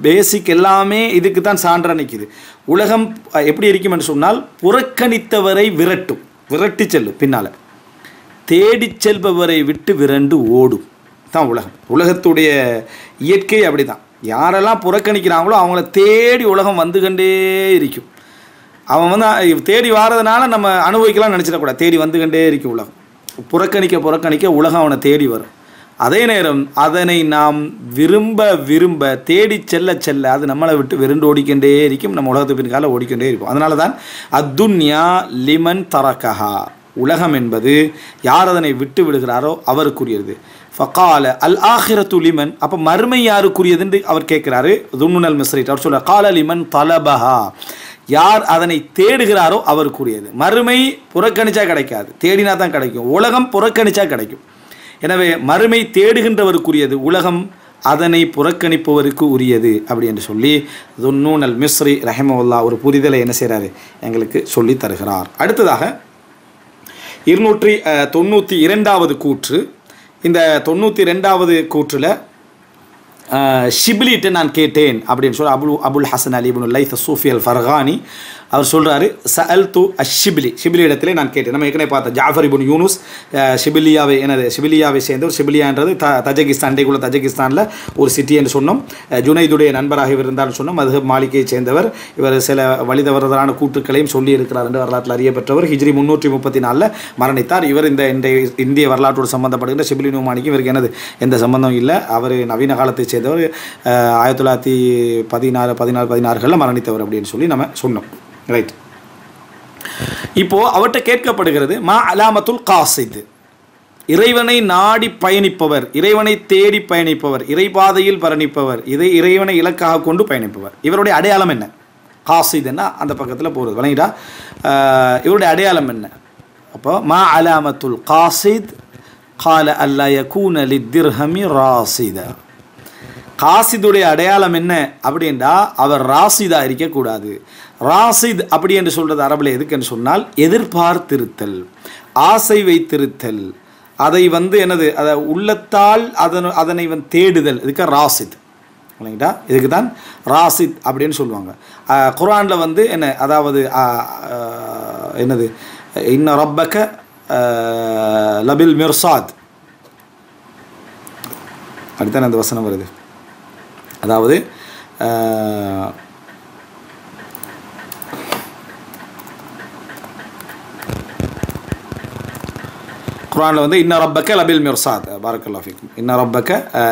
பேசிக் எல்லாமே இதுக்கு தான் சான்றா நிற்கிது. உலகம் எப்படி இருக்கும் என்று சொன்னால், புறக்கணித்தவரை விரட்டி செல்லும், பின்னால் தேடி செல்பவரை விட்டு விரண்டு ஓடும் தான் உலகம். உலகத்துடைய இயற்கை அப்படி தான். யாரெல்லாம் புறக்கணிக்கிறாங்களோ அவங்கள தேடி உலகம் வந்து கொண்டே இருக்கும். அவன் தேடி வாரதுனால நம்ம அனுபவிக்கலாம்னு நினச்சிடக்கூடாது. தேடி வந்து கொண்டே இருக்கும் உலகம். புறக்கணிக்க உலகம் அவனை தேடி வரும். அதே நேரம் அதனை நாம் விரும்ப தேடி செல்ல அது நம்மளை விட்டு விருண்டு ஓடிக்கொண்டே இருக்கும். நம்ம உலகத்துக்கு பின்கால ஓடிக்கொண்டே இருக்கும். அதனால தான் அத்துன்யா லிமன் தரக்கஹா, உலகம் என்பது யார் அதனை விட்டு விடுகிறாரோ அவருக்குரியது. ஃபகால அல் ஆஹிரத்து லிமன், அப்போ மறுமை யாருக்குரியது என்று அவர் கேட்கிறாரு. துன்னுனல் மிஸ்ரி அவர் சொல்றார், கால லிமன் தலபஹா, யார் அதனை தேடுகிறாரோ அவருக்குரியது. மறுமை புறக்கணிச்சா கிடைக்காது, தேடினா தான் கிடைக்கும். உலகம் புறக்கணிச்சா கிடைக்கும். எனவே மறுமை தேடுகின்றவருக்குரியது, உலகம் அதனை புறக்கணிப்பவருக்கு உரியது அப்படி என்று சொல்லி துன்னூனல் மிஸ்ரி ரஹிமஹுல்லா ஒரு புரிதலை என்ன செய்கிறாரு, எங்களுக்கு சொல்லி தருகிறார். அடுத்ததாக 292வது கூற்று. இந்த 92வது கூற்றில் ஷிப்லிட்ட நான் கேட்டேன் அப்படின்னு சொல்லி அபுல் ஹசன் அலி இப்னு லைத் சூஃபி அல் ஃபர்கானி அவர் சொல்கிறாரு, சஅல்து ஷிபிலி இடத்திலே நான் கேட்டேன். நம்ம ஏற்கனவே பார்த்தோம் ஜாஃபர் இப்னு யூனுஸ் ஷிபிலியாவை சேர்ந்தவர். ஷிபிலியான்றது தஜகிஸ்தான், இன்றைக்குள்ள தஜகிஸ்தானில் ஒரு சிட்டி என்று சொன்னோம். ஜுனைதுடைய நண்பராக இவர் இருந்தார்னு சொன்னோம். மதுஹப் மாலிகையை சேர்ந்தவர். இவர் சில வழிதவறுதலான கூற்றுக்களையும் சொல்லி இருக்கிறார் என்று வரலாற்றில் அறியப்பட்டவர். ஹிஜ்ரி 334 மரணித்தார். இவர் இந்த இந்திய வரலாற்றோடு சம்பந்தப்படுகின்ற ஷிபிலி நுமானிக்கு இவருக்கு எந்த சம்பந்தம் இல்லை. அவர் நவீன காலத்தை சேர்ந்தவர். 1916 மரணித்தவர் அப்படின்னு சொல்லி நம்ம சொன்னோம். ரைட். இப்போ அவர்கிட்ட கேட்கப்படுகிறது, மா அலாமத்துல் காசித், இறைவனை நாடி பயணிப்பவர், இறைவனை தேடி பயணிப்பவர், இறைபாதையில் பயணிப்பவர், இறைவனை இலக்காக கொண்டு பயணிப்பவர், இவருடைய அடையாளம் என்ன? காசித் என்ன அந்த பக்கத்தில் போகிறது வணங்கிட்டா, இவருடைய அடையாளம் என்ன? அப்போ மா அலாமத்துல் காசித் கால அல்லா யகூன லித்திர்ஹமி ராசிதா, காசிதுடைய அடையாளம் என்ன அப்படின்றா அவர் ராசிதா இருக்கக்கூடாது. ராசித் அப்படி என்று சொல்கிறது அரபில் எதுக்குன்னு சொன்னால் எதிர்பார்த்திருத்தல், ஆசை வைத்திருத்தல், அதை என்னது அதை உள்ளத்தால் அதனை தேடுதல், இதுக்கு ராசித் இல்லைங்களா? இதுக்கு தான் ராசித் அப்படின்னு சொல்லுவாங்க. குர்ஆனில் என்ன, அதாவது என்னது, இன்ன ரப்பக லபில் மிர்சாத், அடுத்தான அந்த வசனம் வருது. அதாவது குர்ஆனில் இன்ன ரப்பக லபில் மிர்சாத், பாரக்கல்லாஹு ஃபீக்கும், இன்ன ரப்பக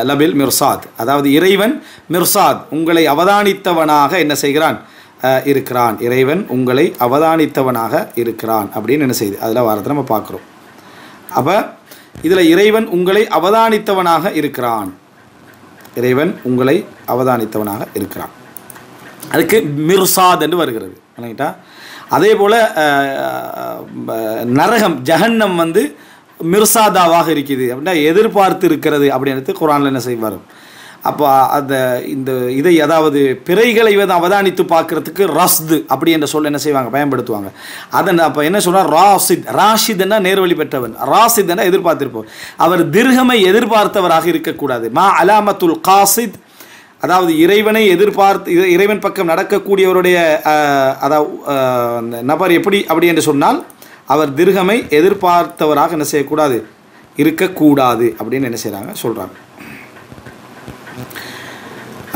லபில் மிர்சாத், அதாவது இறைவன் மிர்சாத் உங்களை அவதானித்தவனாக என்ன செய்கிறான், இருக்கிறான். இறைவன் உங்களை அவதானித்தவனாக இருக்கிறான் அப்படின்னு என்ன செய்யுது அதில் வாரத்தை நம்ம பார்க்குறோம். அப்போ இதில் இறைவன் உங்களை அவதானித்தவனாக இருக்கிறான், இறைவன் உங்களை அவதானித்தவனாக இருக்கிறான், அதுக்கு மிர்சாத் என்று வருகிறது இல்லைங்களா? அதே போல் நரகம் ஜஹன்னம் மிர்சாதாவாக இருக்குது அப்படின்னா எதிர்பார்த்து இருக்கிறது அப்படின்றது குர்ஆனில் என்ன செய்வார். அப்போ இதை அதாவது பிறைகளை அவதானித்து பார்க்கறதுக்கு ரஸ்து அப்படி என்ற சொல்ல என்ன செய்வாங்க, பயன்படுத்துவாங்க. அதன் அப்போ என்ன சொல்கிறார், ராசித், ராஷித்னா நேர்வழி பெற்றவன், ராசித்னா எதிர்பார்த்திருப்பவர். அவர் திர்ஹமை எதிர்பார்த்தவராக இருக்கக்கூடாது. மா அலாமத்துல் காசித், அதாவது இறைவனை எதிர்பார்த்து இறைவன் பக்கம் நடக்கக்கூடியவருடைய அதாவது நபர் எப்படி அப்படி என்று சொன்னால் அவர் திர்ஹமை எதிர்பார்த்தவராக என்ன செய்யக்கூடாது, இருக்கக்கூடாது அப்படின்னு என்ன செய்கிறாங்க சொல்கிறாங்க.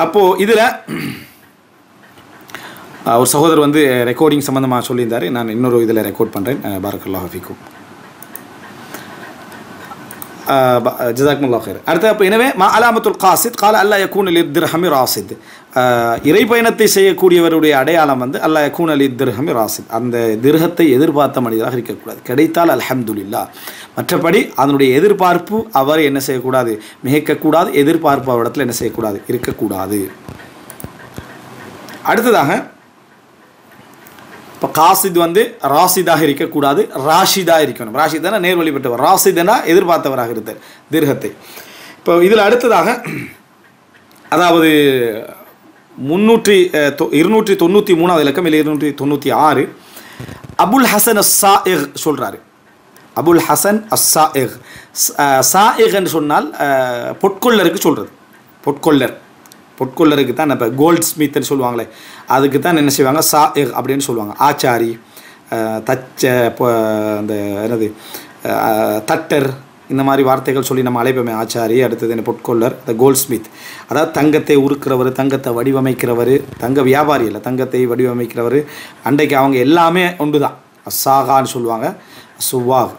அப்போது இதில் ஒரு சகோதரர் ரெக்கார்டிங் சம்மந்தமாக சொல்லியிருந்தார். நான் இன்னொரு இதில் ரெக்கார்ட் பண்ணுறேன். பாரக்கல்லாஹு ஃபீக்கும், ஜஸாக்குமுல்லாஹ் ஹைர். அடுத்து அப்போ எனவே மா அலாமத்துல் காசித் கால அல்லா யகூன லித்திர்ஹமி ராசித், இறை பயணத்தை செய்யக்கூடியவருடைய அடையாளம் அல்லா யகூன லித்திர்ஹமி ராசித், அந்த திர்ஹத்தை எதிர்பார்த்த மனிதராக இருக்கக்கூடாது. கிடைத்தால் அல்ஹம்துலில்லாஹ், மற்றபடி அதனுடைய எதிர்பார்ப்பு அவரை என்ன செய்யக்கூடாது, மிகைக்கக்கூடாது. எதிர்பார்ப்பு அவரிடத்தில் என்ன செய்யக்கூடாது, இருக்கக்கூடாது. அடுத்ததாக இப்போ காசித் ராசிதாக இருக்கக்கூடாது, ராஷிதாக இருக்கணும். ராஷிதானா நேர்வழி பெற்றவர், ராசிதனா எதிர்பார்த்தவராக இருத்தல் திர்ஹத்தை. இப்போ இதில் அடுத்ததாக அதாவது 293வது இலக்கம் இல்லை 296 அபுல் ஹசன் அஸ்ஸாயிக் சொல்கிறாரு. அபுல் ஹசன் அஸ்ஸாயிக், சாயிக்ன்னு சொன்னால் பொற்கொள்ளருக்கு சொல்கிறது. பொற்கொள்ளருக்கு தான் இப்போ கோல்ட் ஸ்மித்ன்னு சொல்லுவாங்களே, அதுக்கு தான் என்ன செய்வாங்க சாயிக் அப்படின்னு சொல்லுவாங்க. ஆச்சாரி, தச்ச, அந்த என்னது தட்டர், இந்த மாதிரி வார்த்தைகள் சொல்லி நம்ம அழைப்போமே. ஆச்சாரி, அடுத்தது என்ன பொற்கொள்ளர், இந்த கோல்ட் ஸ்மித், அதாவது தங்கத்தை உருக்கிறவர், தங்கத்தை வடிவமைக்கிறவர், தங்க வியாபாரி இல்லை, தங்கத்தை வடிவமைக்கிறவர். அன்றைக்கு அவங்க எல்லாமே ஒன்று தான், அஸ்ஸாகான்னு சொல்லுவாங்க, சுவாக்.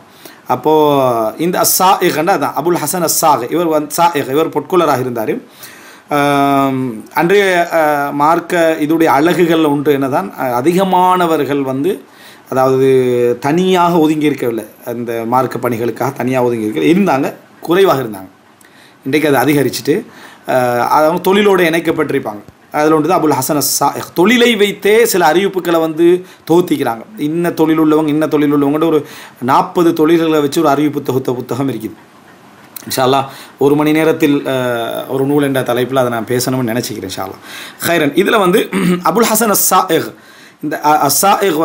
அப்போது இந்த அஸ்ஸாயிகண்டா அதான் அபுல் ஹசன் அஸ்ஸாக். இவர் பொற்கொள்ளராக இருந்தார். அன்றைய மார்க்க இதுடைய அழகுகள் ஒன்று என்னதான், அதிகமானவர்கள் அதாவது தனியாக ஒதுங்கி இருக்கவில்லை, அந்த மார்க்க பணிகளுக்காக தனியாக ஒதுங்கி இருந்தாங்க, குறைவாக இருந்தாங்க. இன்றைக்கு அது அதிகரிச்சுட்டு அவங்க தொழிலோடு இணைக்கப்பட்டிருப்பாங்க. அதில் ஒன்று தான் அபுல் ஹசன் அஸ்ஸாயிக். தொழிலை வைத்தே சில அறிவிப்புகளை தொகுத்திக்கிறாங்க. இன்ன தொழில் உள்ளவங்கள்ட்ட ஒரு 40 தொழில்களை வச்சு ஒரு அறிவிப்பு தொகுத்த புத்தகம் இருக்குது. இன்ஷா அல்லாஹ் ஒரு மணி நேரத்தில் ஒரு நூல் என்ற தலைப்பில் அதை நான் பேசணும்னு நினச்சிக்கிறேன் இன்ஷா அல்லாஹ். ஹைரன். இதில் அபுல் ஹசன் அஸ்ஸாயிக், இந்த அஸ்ஸாயிக்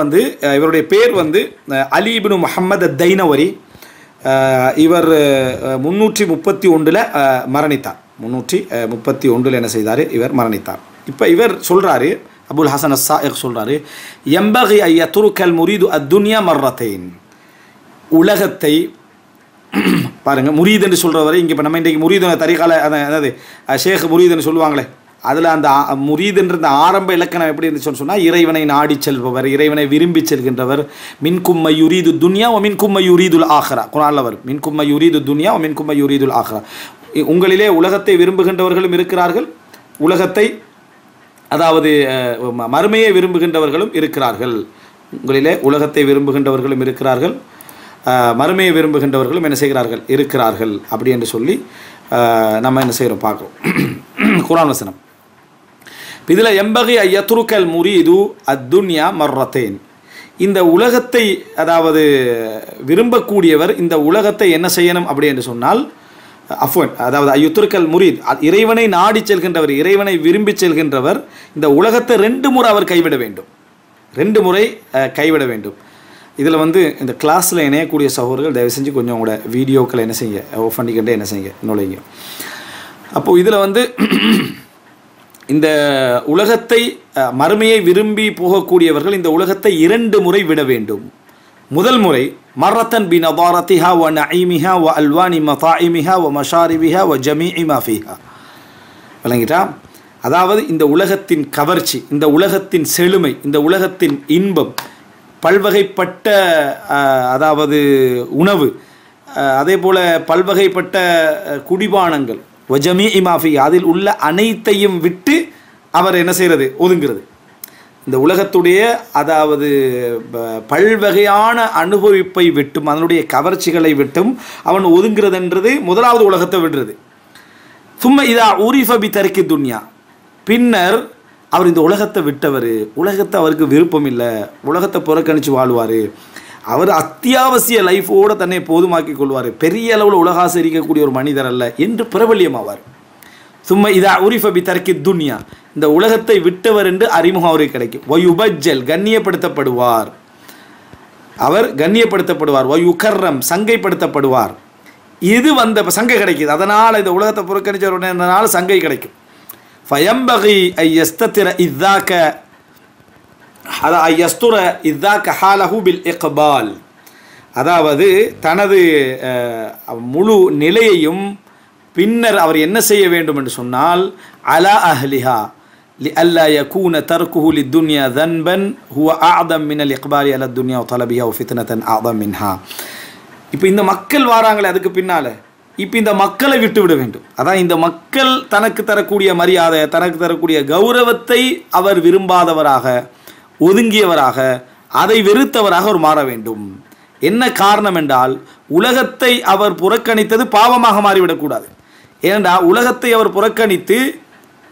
இவருடைய பேர் அலி இப்னு முஹம்மது தைனவரி. இவர் 331 மரணித்தார். 331 என்ன செய்தார், இவர் மரணித்தார். இப்போ இவர் சொல்கிறாரு, அபுல் ஹசன் அஸ்ஸாயிக் சொல்கிறாரு, யம்பகி ஐ யத்ருக்கல் முரீது அத்துன்யா மர்ரத்தைன். உலகத்தை பாருங்கள், முரீத் என்று சொல்கிறவரை இங்கே இப்போ நம்ம இன்றைக்கு முரீது தரிகால அதாவது ஷேக் முரீதுன்னு சொல்லுவாங்களே, அதில் அந்த முரீதுன்ற அந்த ஆரம்ப இலக்கணம் எப்படி இருந்துச்சுன்னு சொன்னால், இறைவனை நாடி செல்பவர், இறைவனை விரும்பி செல்கின்றவர். மின்கும்ம யுரீது துன்யா ஒ மின்கும்ம யுரீதுல் ஆஹ்ரா. குர்ஆன்ல வரும், மின்கும்ம யுரீது துன்யா ஒ மின்கும்ம யுரீதுல் ஆஹ்ரா. உங்களிலே உலகத்தை விரும்புகின்றவர்களும் இருக்கிறார்கள், உலகத்தை அதாவது மறுமையை விரும்புகின்றவர்களும் இருக்கிறார்கள். உங்களிலே உலகத்தை விரும்புகின்றவர்களும் இருக்கிறார்கள், மறுமையை விரும்புகின்றவர்களும் என்ன செய்கிறார்கள், இருக்கிறார்கள். அப்படி என்று சொல்லி நம்ம என்ன செய்கிறோம் பார்க்குறோம். குர்ஆன் வசனம் இதில் எம்பகி ஐயத்ருக்கல் முரீது அத்துன்யா மர்ரத்தைன். இந்த உலகத்தை அதாவது விரும்பக்கூடியவர் இந்த உலகத்தை என்ன செய்யணும் அப்படி என்று சொன்னால், அதாவது ஐயுத்துருக்கல் முரீத், இறைவனை நாடி செல்கின்றவர், இறைவனை விரும்பி செல்கின்றவர் இந்த உலகத்தை 2 முறை அவர் கைவிட வேண்டும். 2 முறை கைவிட வேண்டும். இதில் இந்த கிளாஸில் இணையக்கூடிய சகோதரர்கள் தயவு செஞ்சு கொஞ்சம் உங்களோட வீடியோக்களை என்ன செய்யுங்க, ஆஃப் பண்ணிக்கிட்டே என்ன செய்யுங்க, நுழைங்க. அப்போது இதில் இந்த உலகத்தை மறுமையை விரும்பி போகக்கூடியவர்கள் இந்த உலகத்தை 2 முறை விட வேண்டும். முதல் முறை மர்ரத்தன் பி நதாரத்திஹா வ நஈமிஹா வ அல்வானி மதாயிமிஹா வ மஷாரிபிஹா வ ஜமீஇ மா ஃபீஹா. விளங்கிட்டா? அதாவது இந்த உலகத்தின் கவர்ச்சி, இந்த உலகத்தின் செழுமை, இந்த உலகத்தின் இன்பம், பல்வகைப்பட்ட அதாவது உணவு, அதே போல் பல்வகைப்பட்ட குடிபானங்கள், வ ஜமீஇ மா ஃபீஹா, அதில் உள்ள அனைத்தையும் விட்டு அவர் என்ன செய்கிறது, ஒதுங்கிறது. இந்த உலகத்துடைய அதாவது பல்வகையான அனுபவிப்பை விட்டும் அதனுடைய கவர்ச்சிகளை விட்டும் அவன் ஒதுங்கிறதுன்றது முதலாவது உலகத்தை விடுறது. சும்மா இதா உரிஃப பி தர்க்கி துன்யா, பின்னர் அவர் இந்த உலகத்தை விட்டவர், உலகத்தை அவருக்கு விருப்பம் இல்லை, உலகத்தை புறக்கணித்து வாழ்வார், அவர் அத்தியாவசிய லைஃபோடு தன்னை போதுமாக்கி கொள்வார், பெரிய அளவில் உலகாசை இருக்கக்கூடிய ஒரு மனிதர் அல்ல என்று பிரபல்யமாவார். சும்மா இதா உரிஃப பி தர்க்கி துன்யா, இந்த உலகத்தை விட்டவர் என்று அறிமுகம் அவருக்கு கிடைக்கும். வயுபஜ்ஜல், கண்ணியப்படுத்தப்படுவார், அவர் கண்ணியப்படுத்தப்படுவார். வயுகர்ரம், சங்கைப்படுத்தப்படுவார். இது சங்கை கிடைக்குது, அதனால் இந்த உலகத்தை புறக்கணிச்சவருடைய சங்கை கிடைக்கும். ஃபயம்பகி ஐயஸ்தத்திர இதாக்க ஐயஸ்துர இதாக்க ஹாலஹு பில் இக்பால், அதாவது தனது முழு நிலையையும் பின்னர் அவர் என்ன செய்ய வேண்டும் என்று சொன்னால், அலா அஹ்லிஹா லி அல்லா யகூன தர்குஹு லிதுன்யா தன்பன் ஹுவ அஅதம் மினல் இக்பாலி அலா துன்யா வ தலபிஹா வ ஃபித்னதன் அஅதம் மின்ஹா. இப்போ இந்த மக்கள் வராங்களே அதுக்கு பின்னால், இப்போ இந்த மக்களை விட்டு விட வேண்டும். அதான் இந்த மக்கள் தனக்கு தரக்கூடிய மரியாதை, தனக்கு தரக்கூடிய கௌரவத்தை அவர் விரும்பாதவராக, ஒதுங்கியவராக, அதை வெறுத்தவராக அவர் மாற வேண்டும். என்ன காரணம் என்றால், உலகத்தை அவர் புறக்கணித்தது பாவமாக மாறிவிடக்கூடாது. ஏனென்றால் உலகத்தை அவர் புறக்கணித்து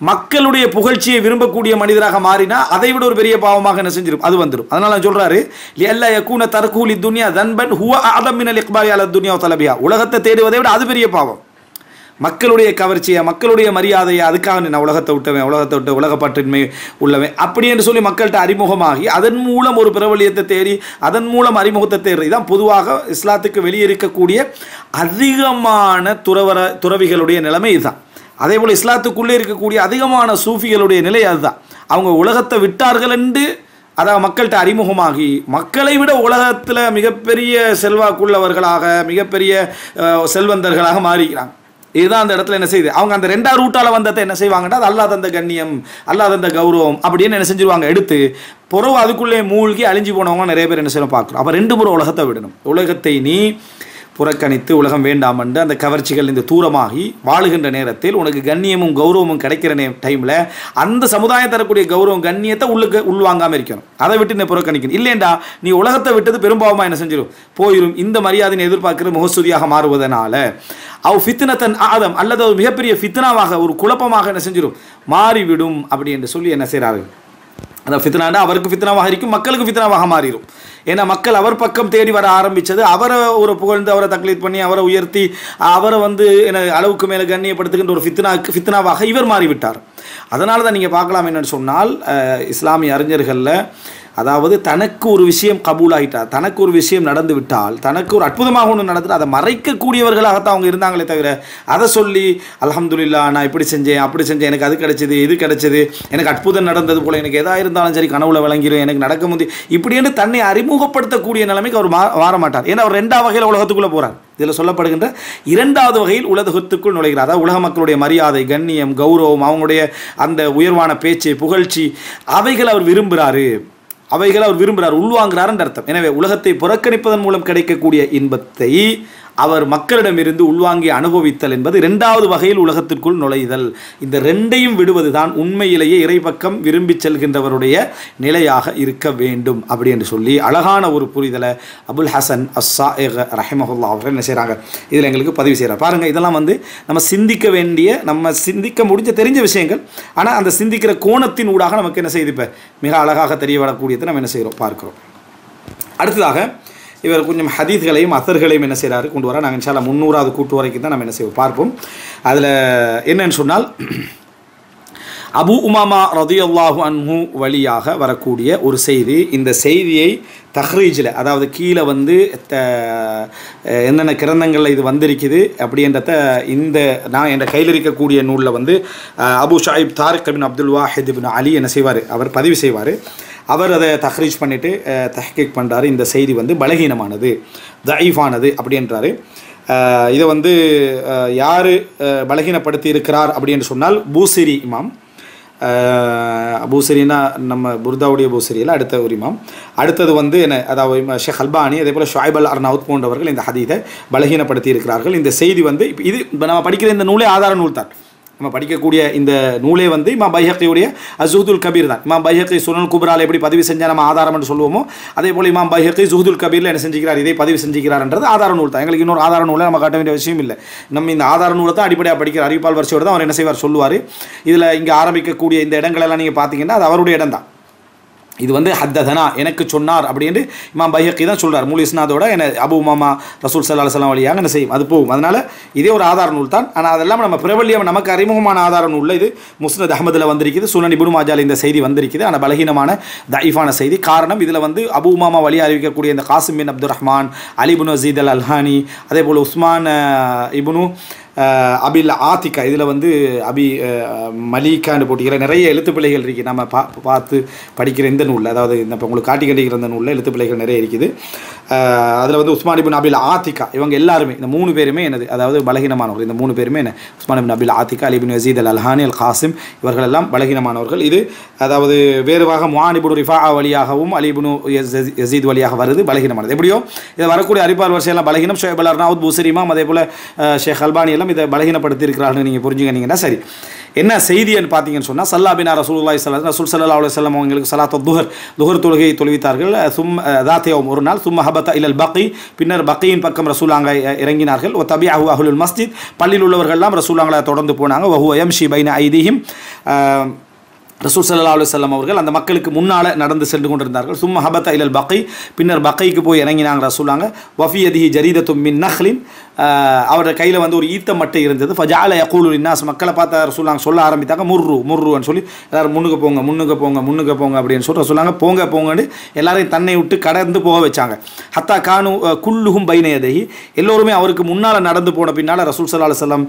மக்களுடைய புகழ்ச்சியை விரும்பக்கூடிய மனிதராக மாறினா அதை விட ஒரு பெரிய பாவமாக என்ன செஞ்சிடும், அது வந்துடும். அதனால நான் சொல்றாரு, லியல்லா யகூன தர்குஹு லிதுன்யா தன்பன் ஹுவ அஅதம் மினல் இக்பாலி அலா துன்யா வ தலபிஹா, உலகத்தை தேடுவதை விட அது பெரிய பாவம். மக்களுடைய கவர்ச்சியை, மக்களுடைய மரியாதையை, அதுக்காக நான் உலகத்தை விட்டு உலகப்பற்றின்மை உள்ளவன் அப்படி என்று சொல்லி மக்கள்கிட்ட அறிமுகமாகி அதன் மூலம் ஒரு பிரபலியத்தை தேடி அதன் மூலம் அறிமுகத்தை தேடி தான் பொதுவாக இஸ்லாத்துக்கு வெளியே இருக்கக்கூடிய அதிகமான துறவிகளுடைய நிலைமை இதுதான். அதே போல் இஸ்லாத்துக்குள்ளே இருக்கக்கூடிய அதிகமான சூஃபிகளுடைய நிலை அதுதான். அவங்க உலகத்தை விட்டார்கள் என்று அதாவது மக்கள்கிட்ட அறிமுகமாகி மக்களை விட உலகத்தில் மிகப்பெரிய செல்வாக்குள்ளவர்களாக மிகப்பெரிய செல்வந்தர்களாக மாறிக்கிறாங்க. இதுதான் அந்த இடத்துல என்ன செய்யுது, அவங்க அந்த 2ஆவது ரூட்டால் வந்ததை என்ன செய்வாங்கன்னா அது அல்லாஹ் தந்த கண்ணியம், அல்லாஹ் தந்த கௌரவம் அப்படின்னு என்ன செஞ்சிருவாங்க, எடுத்து புறவு அதுக்குள்ளே மூழ்கி அழிஞ்சு போனவங்க நிறைய பேர் என்ன செய்யணும் பார்க்குறோம். அப்போ 2 முறை உலகத்தை விடணும். உலகத்தை நீ புறக்கணித்து உலகம் வேண்டாம் என்று அந்த கவர்ச்சிகள் இந்த தூரமாகி வாழுகின்ற நேரத்தில் உனக்கு கண்ணியமும் கௌரவமும் கிடைக்கிற டைமில் அந்த சமுதாயம் தரக்கூடிய கௌரவம் கண்ணியத்தை உள்வாங்காமல் இருக்கணும். அதை விட்டு நீ புறக்கணிக்கணும். இல்லைண்டா நீ உலகத்தை விட்டது பெரும்பாவமாக என்ன செஞ்சிடும், போயிடும். இந்த மரியாதையை எதிர்பார்க்கிற முகஸ்துதியாக மாறுவதனால ஃபித்னத்தன் ஆதம் அல்லது ஒரு மிகப்பெரிய ஃபித்னாவாக ஒரு குழப்பமாக என்ன செஞ்சிடும் மாறிவிடும். அப்படி என்று சொல்லி என்ன செய்கிறார்கள், அந்த ஃபித்னாண்டா அவருக்கு ஃபித்னாவாக இருக்கும், மக்களுக்கு ஃபித்னாவாக மாறிடும். ஏன்னா மக்கள் அவர் பக்கம் தேடி வர ஆரம்பித்தது, அவரை ஒரு புகழ்ந்து அவரை தக்லீத் பண்ணி அவரை உயர்த்தி அவரை என்ன அளவுக்கு மேலே கண்ணியப்படுத்துகின்ற ஒரு ஃபித்னாவாக இவர் மாறிவிட்டார். அதனால தான் நீங்கள் பார்க்கலாம் என்னென்னு சொன்னால் இஸ்லாமிய அறிஞர்களில் அதாவது தனக்கு ஒரு விஷயம் கபூலாகிட்டார், தனக்கு ஒரு விஷயம் நடந்து விட்டால், தனக்கு ஒரு அற்புதமாக ஒன்று நடந்துட்டு அதை மறைக்கக்கூடியவர்களாகத்தான் அவங்க இருந்தாங்களே தவிர அதை சொல்லி அல்ஹம்துலில்லாஹ் நான் இப்படி செஞ்சேன் அப்படி செஞ்சேன், எனக்கு அது கிடைச்சது இது கிடைச்சது, எனக்கு அற்புதம் நடந்தது போல், எனக்கு எதாக இருந்தாலும் சரி கனவுல விளங்கிடும், எனக்கு நடக்க முந்தி இப்படின்னு தன்னை அறிமுகப்படுத்தக்கூடிய நிலைமைக்கு அவர் மாற மாட்டார். ஏன்னா அவர் 2ஆவது வகையில் உலகத்துக்குள்ளே போகிறார். இதில் சொல்லப்படுகின்ற 2ஆவது வகையில் உலகத்துக்குள் நுழைகிறார். அதாவது உலக மக்களுடைய மரியாதை, கண்ணியம், கௌரவம், அவங்களுடைய அந்த உயர்வான பேச்சு, புகழ்ச்சி அவைகள் அவர் விரும்புகிறாரு, உள்வாங்கிறார்ன்ற அர்த்தம். எனவே உலகத்தை புறக்கணிப்பதன் மூலம் கிடைக்கக்கூடிய இன்பத்தை அவர் மக்களிடமிருந்து உள்வாங்கி அனுபவித்தல் என்பது 2ஆவது வகையில் உலகத்திற்குள் நுழைதல். இந்த 2ஐயும் விடுவது தான் உண்மையிலேயே இறைப்பக்கம் விரும்பி செல்கின்றவருடைய நிலையாக இருக்க வேண்டும். அப்படி என்று சொல்லி அழகான ஒரு புரிதலை அபுல் ஹசன் அஸ்ஸாயிக் ரஹிமஹுல்லாஹ் அவர்கள் என்ன செய்கிறாங்க, இதில் எங்களுக்கு பதிவு செய்கிறார். பாருங்கள், இதெல்லாம் நம்ம சிந்திக்க வேண்டிய, நம்ம சிந்திக்க முடிஞ்ச தெரிஞ்ச விஷயங்கள். ஆனால் அந்த சிந்திக்கிற கோணத்தின் ஊடாக நமக்கு என்ன செய்து இப்போ மிக அழகாக தெரிய வரக்கூடியதை நம்ம என்ன செய்கிறோம் பார்க்குறோம். அடுத்ததாக இவர் கொஞ்சம் ஹதீஸ்களையும் அசர்களையும் என்ன செய்கிறாரு கொண்டு வர. நாங்கள் இன்ஷா அல்லாஹ் 300வது கூட்டு வரைக்கும் தான் நம்ம என்ன செய்வோம் பார்ப்போம். அதில் என்னன்னு சொன்னால் அபு உமாமா ரதியல்லாஹு அன்ஹு வழியாக வரக்கூடிய ஒரு செய்தி. இந்த செய்தியை தஹ்ரீஜில், அதாவது கீழே என்னென்ன கிரந்தங்களில் இது வந்திருக்குது அப்படின்றத நான் என் கையில் இருக்கக்கூடிய நூலில் அபு ஷாயிப் தாரிக் பின் அப்துல் வாஹித் பின் அலி என்ன செய்வார், அவர் பதிவு செய்வார். அவர் அதை தஹ்ரீஜ் பண்ணிவிட்டு தஹ்கீக் பண்ணுறாரு. இந்த செய்தி பலகீனமானது, தஈஃபானது அப்படின்றாரு. இதை யார் பலகீனப்படுத்தி இருக்கிறார் அப்படின்னு சொன்னால் பூசிரி இமாம். பூசிரின்னா நம்ம புர்தாவுடைய பூசிரியில் அடுத்த ஒரு இமாம். அடுத்தது என்ன, அதாவது ஷேக் அல்பானி, அதே போல் ஷுஐப் அல் அர்னவுத் போன்றவர்கள் இந்த ஹதீஸை பலகீனப்படுத்தி இருக்கிறார்கள். இந்த செய்தி இது நம்ம படிக்கிற இந்த நூலே ஆதார நூல் தான். நம்ம படிக்கக்கூடிய இந்த நூலே இமாம் பைஹக்கியுடைய ஜுஹதுல் கபீர் தான். இமாம் பைஹக்கி சுனல் குப்ரால் எப்படி பதிவு செஞ்சால் நம்ம ஆதாரம் என்று சொல்லுவோமோ, அதே போல் இமாம் பைஹக்கி ஜுஹதுல் கபீரில் என்ன செஞ்சுக்கிறார், இதை பதிவு செஞ்சுக்கிறார்ன்றது ஆதார நூல் தான். எங்களுக்கு இன்னொரு ஆதார நூலை நம்ம காட்ட வேண்டிய விஷயம் இல்லை. நம்ம இந்த ஆதார நூலை தான் அடிப்படையாக படிக்கிற அறிவிப்பால் வரிசையோடு தான் அவர் என்ன செய்வார் சொல்லுவார். இதில் இங்கே ஆரம்பிக்கக்கூடிய இந்த இடங்களெல்லாம் நீங்கள் பார்த்தீங்கன்னா அது அவருடைய இடம் தான். இது ஹத்ததனா எனக்கு சொன்னார் அப்படின்னு இமாம் பைஹக்கி தான் சொல்கிறார். முழு இஸ்னாதோட அபு உமாமா ரசூல் ஸல்லல்லாஹு அலைஹி வஸல்லம் வழியாக என்ன செய்யும் அது போகும். அதனால் இதே ஒரு ஆதார நூல் தான். ஆனால் அதெல்லாம் நம்ம பிரபல்யம் நமக்கு அறிமுகமான ஆதார நூலில் இது முஸ்னத் அஹ்மதில் வந்திருக்குது, சுனன் இப்னு மாஜால இந்த செய்தி வந்திருக்குது. ஆனால் பலகீனமான தஈஃபான செய்தி. காரணம் இதில் அபு உமாமா வழியாக அறிவிக்கக்கூடிய இந்த காசிம் பின் அப்துர் ரஹ்மான், அலி இப்னு ஸீத் அல் அல்ஹானி, அதே போல் உஸ்மான் இப்னு அபில் ஆத்திகா, இதில் அபி மலிகான்னு போட்டிக்கிற நிறைய எழுத்து பிழைகள் இருக்குது. நம்ம பார்த்து படிக்கிற இந்த நூலில், அதாவது இப்போ உங்களுக்கு காட்டி கண்டிக்கிற இந்த நூலில் எழுத்து பிழைகள் நிறைய இருக்குது. அதில் உஸ்மான் இப்னு அபில் ஆத்திகா இவங்க எல்லாருமே, இந்த 3 பேருமே அதாவது பலகீனமானவர்கள். இந்த 3 பேருமே உஸ்மான் இப்னு அபில் ஆத்திகா, அலி இப்னு யஸீத் அல் அல்ஹானி, அல் காசிம், இவர்கள் எல்லாம் பலகீனமானவர்கள். இது அதாவது வேறுவாக முஆன் இப்னு ரிஃபா வழியாகவும் அலி இப்னு யஸீத் வழியாக வருது, பலகீனமானது. எப்படியோ இதை வரக்கூடிய அறிப்பால் வரிசையெல்லாம் பலகீனம். ஷுஐப் அல் அர்னவுத், பூசிரி இமாம், அதே போல் ஷேக் அல்பானி எல்லாம் இதை பலகீனப்படுத்தி இருக்கிறார்கள். நீங்கள் புரிஞ்சுக்கிட்டீங்கன்னா சரி. என்ன செய்தின்னு பார்த்தீங்கன்னு சொன்னால் சல்லாபினா ரசூலுல்லாஹி ஸல்லல்லாஹு அலைஹி வஸல்லம் அவங்களுக்கு ஸலாத்து துஹர் தொழுகையை தொழுவித்தார்கள். தாத்தியவும் ஒரு நாள் சும்ம ஹபத இலல் பக்கி, பின்னர் பக்கியின் பக்கம் ரசூலாங்க இறங்கினார்கள். ஒ தபிஅஹு அஹ்லுல் மஸ்ஜித், பள்ளியில் உள்ளவர்கள்லாம் ரசூலாங்களை தொடர்ந்து போனாங்க. வஹுவ யம்ஷி பைன ஐதீஹிம், ரசூல் ஸல்லல்லாஹு அலைஹி வஸல்லம் அவர்கள் அந்த மக்களுக்கு முன்னால் நடந்து சென்று கொண்டிருந்தார்கள். சும்ம ஹபத இலல் பக்கி, பின்னர் பக்கைக்கு போய் இறங்கினாங்க ரசூலாங்க. வஃபி யதிஹி ஜரீதத்தும் மின் நஹ்லின், அவரோட கையில் வந்து ஒரு ஈத்த மட்டை இருந்தது. ஃபஜால யகூலு லின்னாஸ், மக்களை பார்த்தா ரசூலுல்லாஹ் சொல்ல ஆரம்பித்தாங்க, முர்ருன்னு சொல்லி எல்லாரும் முன்னுக்கு போங்க அப்படின்னு சொல்லி ரசூலுல்லாஹ் போங்கன்னு எல்லாரையும் தன்னை விட்டு கடந்து போக வச்சாங்க. ஹத்தா கானு குல்லுஹும் பைன யதைஹி, எல்லோருமே அவருக்கு முன்னால் நடந்து போன பின்னால் ரசூல் ஸல்லல்லாஹு அலைஹி வஸல்லம்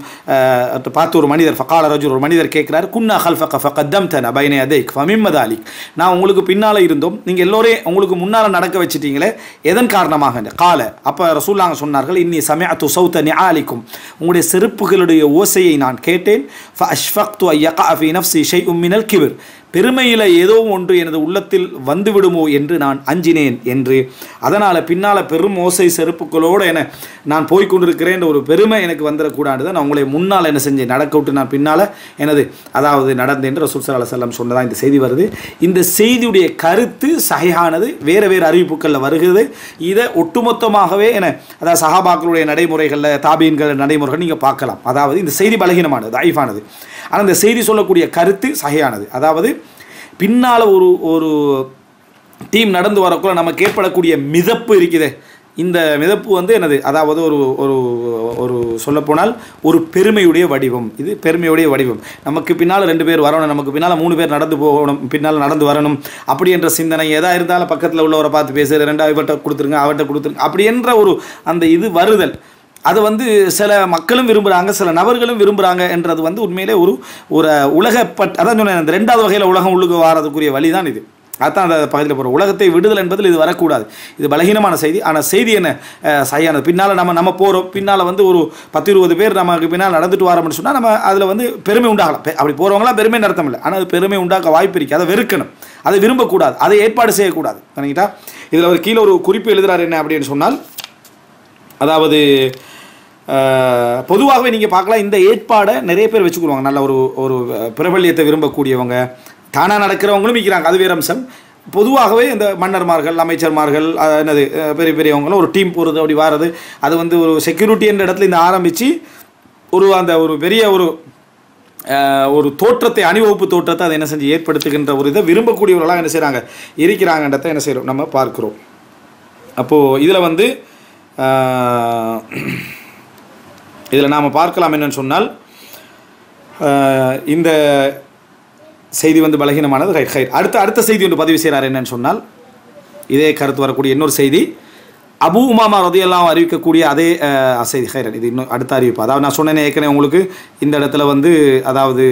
பார்த்து ஒரு மனிதர், ஃபகால ரஜுல், ஒரு மனிதர் கேட்கிறார், குன்னா ஹல்ஃபக ஃபகத்தம்தனா பைன யதைக் ஃபமிம்ம தாலிக், நான் உங்களுக்கு பின்னால் இருந்தோம், நீங்கள் எல்லோரையும் உங்களுக்கு முன்னால் நடக்க வச்சிட்டீங்களே, எதன் காரணமாக? கால, அப்போ ரசூலுல்லாஹ் சொன்னார்கள், இன்னி சமிஅத்து சௌத நிஆலிக்கும், உங்களுடைய செருப்புகளுடைய ஓசையை நான் கேட்டேன். ஃபஅஷ்ஃபக்து அன் யகஅ ஃபீ நஃப்ஸி ஷைஉம் மினல் கிப்ர், பெருமையில் ஏதோ ஒன்று எனது உள்ளத்தில் வந்துவிடுமோ என்று நான் அஞ்சினேன் என்று, அதனால் பின்னால் பெரும் ஓசை செருப்புகளோடு என நான் போய்கொண்டிருக்கிறேன், ஒரு பெருமை எனக்கு வந்துடக்கூடாது தான் நான் உங்களை முன்னால் என்ன செஞ்சேன், நடக்க விட்டு நான் பின்னால் எனது அதாவது நடந்தேன் என்று ரசூல் ஸல்லல்லாஹு அலைஹி வஸல்லம் சொன்னதாக இந்த செய்தி வருது. இந்த செய்தியுடைய கருத்து சஹீஹானது, வேறு அறிவிப்புகளில் வருகிறது. இதை ஒட்டுமொத்தமாகவே என அதாவது சஹாபாக்களுடைய நடைமுறைகளில், தாபீன்கள் நடைமுறைகள் நீங்கள் பார்க்கலாம். அதாவது இந்த செய்தி பலகீனமானது, தஈஃபானது. ஆனால் இந்த செய்தி சொல்லக்கூடிய கருத்து சஹீஹானது. அதாவது பின்னால் ஒரு டீம் நடந்து வரக்குள்ள நமக்கு ஏற்படக்கூடிய மிதப்பு இருக்குதே, இந்த மிதப்பு வந்து என்னது, அதாவது ஒரு ஒரு ஒரு சொல்லப்போனால் ஒரு பெருமையுடைய வடிவம். இது பெருமையுடைய வடிவம். நமக்கு பின்னால் 2 பேர் வரணும், நமக்கு பின்னால் 3 பேர் நடந்து போகணும், பின்னால் நடந்து வரணும், அப்படி என்ற சிந்தனை எதா இருந்தாலும் பக்கத்தில் உள்ளவரை பார்த்து பேசுகிற, 2 இவர்கிட்ட கொடுத்துருங்க அவர்கிட்ட கொடுத்துருங்க அப்படி என்ற ஒரு அந்த இது வருதல், அது வந்து சில மக்களும் விரும்புகிறாங்க, சில நபர்களும் விரும்புகிறாங்க என்றது வந்து உண்மையிலே ஒரு அதான் சொன்னேன், அந்த 2வது வகையில் உலகம் உள்ளுக்கு வாரதுக்குரிய வழி தான் இது. அதுதான் அந்த பகுதியில் போகிற உலகத்தை விடுதல் என்பதில் இது வரக்கூடாது. இது பலகீனமான செய்தி. ஆனால் செய்தி என்ன சரியானது. பின்னால் நம்ம போகிறோம், பின்னால் வந்து ஒரு 10-20 பேர் நமக்கு பின்னால் நடந்துட்டு வரோம்னு சொன்னால் நம்ம அதில் வந்து பெருமை உண்டாகலாம். அப்படி போகிறவங்களாம் பெருமை நடத்தம் இல்லை, ஆனால் அது பெருமை உண்டாக்க வாய்ப்பு இருக்குது. அதை வெறுக்கணும், அதை விரும்பக்கூடாது, அதை ஏற்பாடு செய்யக்கூடாது. நினைக்கிட்டா இதில் அவர் கீழே ஒரு குறிப்பு எழுதுகிறார் என்ன அப்படின்னு சொன்னால், அதாவது பொதுவாகவே நீங்கள் பார்க்கலாம், இந்த ஏற்பாடை நிறைய பேர் வச்சுக்கிடுவாங்க. நல்ல ஒரு பிரபல்யத்தை விரும்பக்கூடியவங்க, தானாக நடக்கிறவங்களும் இருக்கிறாங்க, அது வேறு அம்சம். பொதுவாகவே இந்த மன்னர்மார்கள், அமைச்சர்மார்கள், என்னது பெரியவங்களும் ஒரு டீம் போகிறது, அப்படி வாரது, அது வந்து ஒரு செக்யூரிட்டி என்ற இடத்துல இந்த ஆரம்பித்து ஒரு பெரிய ஒரு தோற்றத்தை, அணிவகுப்பு தோற்றத்தை அதை என்ன செஞ்சு ஏற்படுத்துகின்ற ஒரு இதை விரும்பக்கூடியவர்களாக என்ன செய்கிறாங்க, இருக்கிறாங்கன்றதை என்ன செய்கிறோம் நம்ம பார்க்குறோம். அப்போது இதில் வந்து இதில் நாம் பார்க்கலாம் என்னன்னு சொன்னால், இந்த செய்தி வந்து பலகீனமானது. அடுத்த செய்தி ஒன்று பதிவு செய்கிறார் என்னன்னு சொன்னால், இதே கருத்து வரக்கூடிய இன்னொரு செய்தி, அபு உமாமா ரலியல்லாஹு அன்ஹு அறிவிக்கக்கூடிய அதே செய்தி. ஹைரன், இது இன்னும் அடுத்த அறிவிப்பு. அதாவது நான் சொன்னேன் ஏற்கனவே உங்களுக்கு, இந்த இடத்துல வந்து அதாவது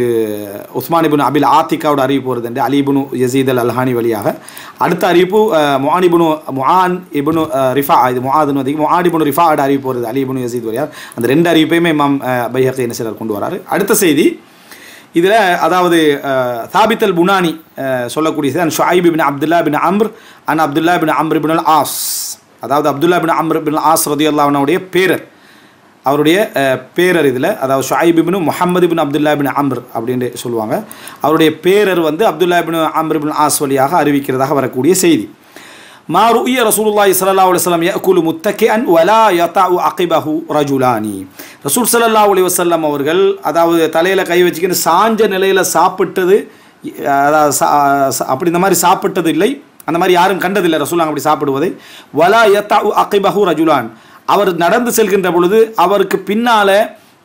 உஸ்மான் இப்னு அபில் ஆத்திகாவோட அறிவிப்பு வருது என்று, அலி இப்னு யஸீத் அல் அல்ஹானி வழியாக. அடுத்த அறிவிப்பு முஆன் இப்னு ரிஃபா, இது முஆன் இப்னு ரிஃபாவோட அறிவிப்பு வருது அலி இப்னு யஸீத் வழியாக. அந்த 2 அறிவிப்பையுமே இமாம் பைஹகி என்ன செய்றார், கொண்டு வராரு. அடுத்த செய்தி இதில் அதாவது தாபித் அல் புனானி சொல்லக்கூடிய செய்தி, ஷுஐப் இப்னு அப்துல்லா பின் அம்ர் அன் அப்துல்லா பின் அம்ர் பின் அல் ஆஸ், அதாவது அப்துல்லா பின் அம்ர் பின் ஆஸ் ரலியல்லாஹு அன்ஹுடைய பேரர், அவருடைய பேரர் இதில், அதாவது ஷுஐப் இப்னு முஹம்மது பின் அப்துல்லா பின் அம்ர் அப்படின்னு சொல்லுவாங்க. அவருடைய பேரர் வந்து அப்துல்லா பின் அம்ர் பின் ஆஸ் வழியாக அறிவிக்கிறதாக வரக்கூடிய செய்தி. மா ருஇய ரசூலுல்லாஹி ஸல்லல்லாஹு அலைஹி வஸல்லம் யஅகுலு முத்தகிஅன் வலா யதஉ அகிபஹு ரஜுலானி, ரசூல் ஸல்லல்லாஹு அலைஹி வஸல்லம் அவர்கள் அதாவது தலையில் கை வச்சுக்கின்னு சாஞ்ச நிலையில் சாப்பிட்டது, அதாவது அப்படி இந்த மாதிரி சாப்பிட்டது இல்லை, அந்த மாதிரி யாரும் கண்டதில்லை ரசூலுல்லாஹ் அப்படி சாப்பிடுவதை. வலா யதஉ அகிபஹு ரஜுலான், அவர் நடந்து செல்கின்ற பொழுது அவருக்கு பின்னால்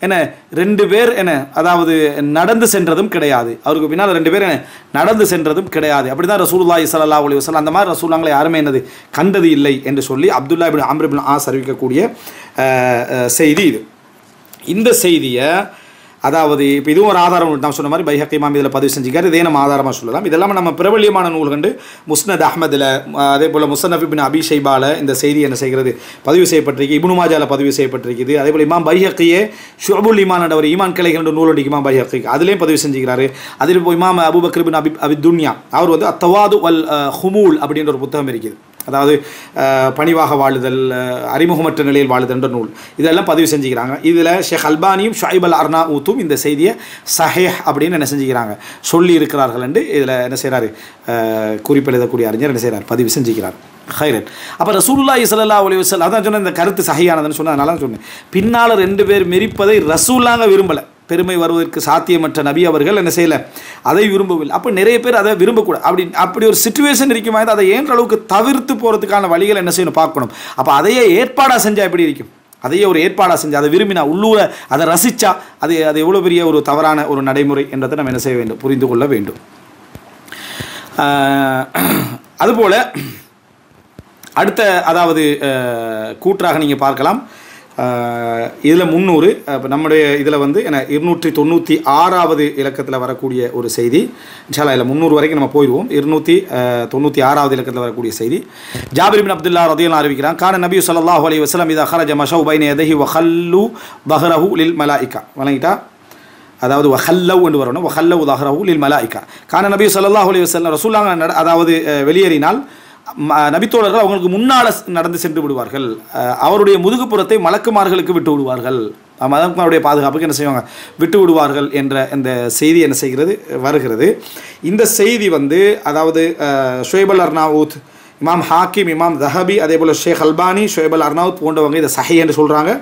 என்ன 2 பேர் என்ன அதாவது நடந்து சென்றதும் கிடையாது, அவருக்கு பின்னால் 2 பேர் என்ன நடந்து சென்றதும் கிடையாது. அப்படி தான் ரசூலுல்லாஹி ஸல்லல்லாஹு அலைஹி வஸல்லம் அந்த மாதிரி ரசூலுல்லாஹ்களை யாருமே என்னது கண்டது இல்லை என்று சொல்லி அப்துல்லா இப்னு அம்ர் இப்னு ஆஸ் அறிவிக்கக்கூடிய செய்தி இது. இந்த செய்தியை அதாவது இப்போ இதுவும் ஒரு ஆதாரம் நான் சொன்ன மாதிரி பைஹக்கி இமாம் இதில் பதிவு செஞ்சுக்கார், இதே நம்ம ஆதாரமாக சொல்லலாம். இதெல்லாம் நம்ம பிரபல்யமான நூல் கண்டு முஸ்னத் அஹ்மதில், அதே போல் முஸன்னஃப் இப்னு அபி ஷைபால இந்த செய்தி என்ன செய்கிறது பதிவு செய்யப்பட்டிருக்கு, இப்னு மாஜால பதிவு செய்யப்பட்டிருக்குது. அதே போல் இமாம் பைஹக்கியே ஷுஅபுல் ஈமான் என்ற ஒரு ஈமான் கிளைகள் நூல் ஒன்று இமாம் பைஹக்கி அதுலேயும் பதிவு செஞ்சுக்கிறாரு. அதில் இப்போ இமாம் அபூபக்கர் பின் அபி துன்யா அவர் வந்து அத்தவாது வல் ஹுமூல் அப்படின்ற ஒரு புத்தகம் இருக்குது, அதாவது பணிவாக வாழுதல், அறிமுகமற்ற நிலையில் வாழுதல் என்ற நூல், இதெல்லாம் பதிவு செஞ்சுக்கிறாங்க. இதில் ஷேக் அல்பானியும் ஷுஐப் அல் அர்னாஊத்தும் இந்த செய்தியை சஹீஹ் அப்படின்னு என்ன செஞ்சுக்கிறாங்க சொல்லி இருக்கிறார்கள் என்று இதில் என்ன செய்கிறாரு குறிப்பெழுதக்கூடிய அறிஞர் என்ன செய்கிறார் பதிவு செஞ்சுக்கிறார். ஹைரன். அப்போ ரசூலுல்லாஹி ஸல்லல்லாஹு அலைஹி வஸல்லம் அதான் சொன்ன இந்த கருத்து சஹீஹானதுன்னு சொன்னால் அதனால சொன்னேன், பின்னால் 2 பேர் மெரிப்பதை ரசூலுல்லாஹ் விரும்பலை, பெருமை வருவதற்கு சாத்தியமற்ற நபி அவர்கள் என்ன செய்யலை, அதை விரும்பவில்லை. அப்போ நிறைய பேர் அதை விரும்பக்கூடாது. அப்படி ஒரு சிச்சுவேஷன் இருக்குமா, அதை ஏன்ற அளவுக்கு தவிர்த்து போகிறதுக்கான வழிகள் என்ன செய்யணும் பார்க்கணும். அப்போ அதையே ஏற்பாடாக செஞ்சால் எப்படி இருக்கும், அதையே ஒரு ஏற்பாடாக செஞ்சு அதை விரும்பினா உள்ளூர அதை ரசித்தா அது எவ்வளோ பெரிய ஒரு தவறான ஒரு நடைமுறை என்றதை நம்ம என்ன செய்ய வேண்டும், புரிந்து கொள்ள வேண்டும். அதுபோல் அடுத்த அதாவது கூற்றாக நீங்கள் பார்க்கலாம். இதில் 300 இப்போ நம்முடைய இதில் வந்து என்ன 296வது இலக்கத்தில் வரக்கூடிய ஒரு செய்தி. இன்ஷால்லா இதில் 300 வரைக்கும் நம்ம போயிடுவோம். 296வது இலக்கத்தில் வரக்கூடிய செய்தி. ஜாபிர் பின் அப்துல்லா ரலியல்லாஹு அறிவிக்கிறான், கான நபி ஸல்லல்லாஹு அலைஹி வஸல்லம் இதா ஹரஜ மஷவு பைன யதைஹி வ ஹல்லு பஹரஹு லில் மலாயிகா. வழங்கிட்டா, அதாவது வஹல்லவ் என்று வரணும். வஹல்லவ் தஹரஹு லில் மலாயிகா. கான நபி ஸல்லல்லாஹு அலைஹி வஸல்லம் ரசூலுல்லாஹ் அதாவது வெளியேறினால் நபித்தோழர்கள் அவங்களுக்கு முன்னால் நடந்து சென்று விடுவார்கள். அவருடைய முதுகுப்புறத்தை மலக்குமார்களுக்கு விட்டு விடுவார்கள். மலக்குமாருடைய பாதுகாப்புக்கு என்ன செய்வாங்க, விட்டு விடுவார்கள் என்ற இந்த செய்தி என்ன செய்கிறது, வருகிறது. இந்த செய்தி வந்து அதாவது ஷுவைப் அல் அர்னாவுத், இமாம் ஹாக்கிம், இமாம் தஹபி, அதே போல் ஷேக் அல்பானி, ஷுவைப் அல் அர்னாவுத் போன்றவங்க இதை சஹீஹ் என்று சொல்கிறாங்க.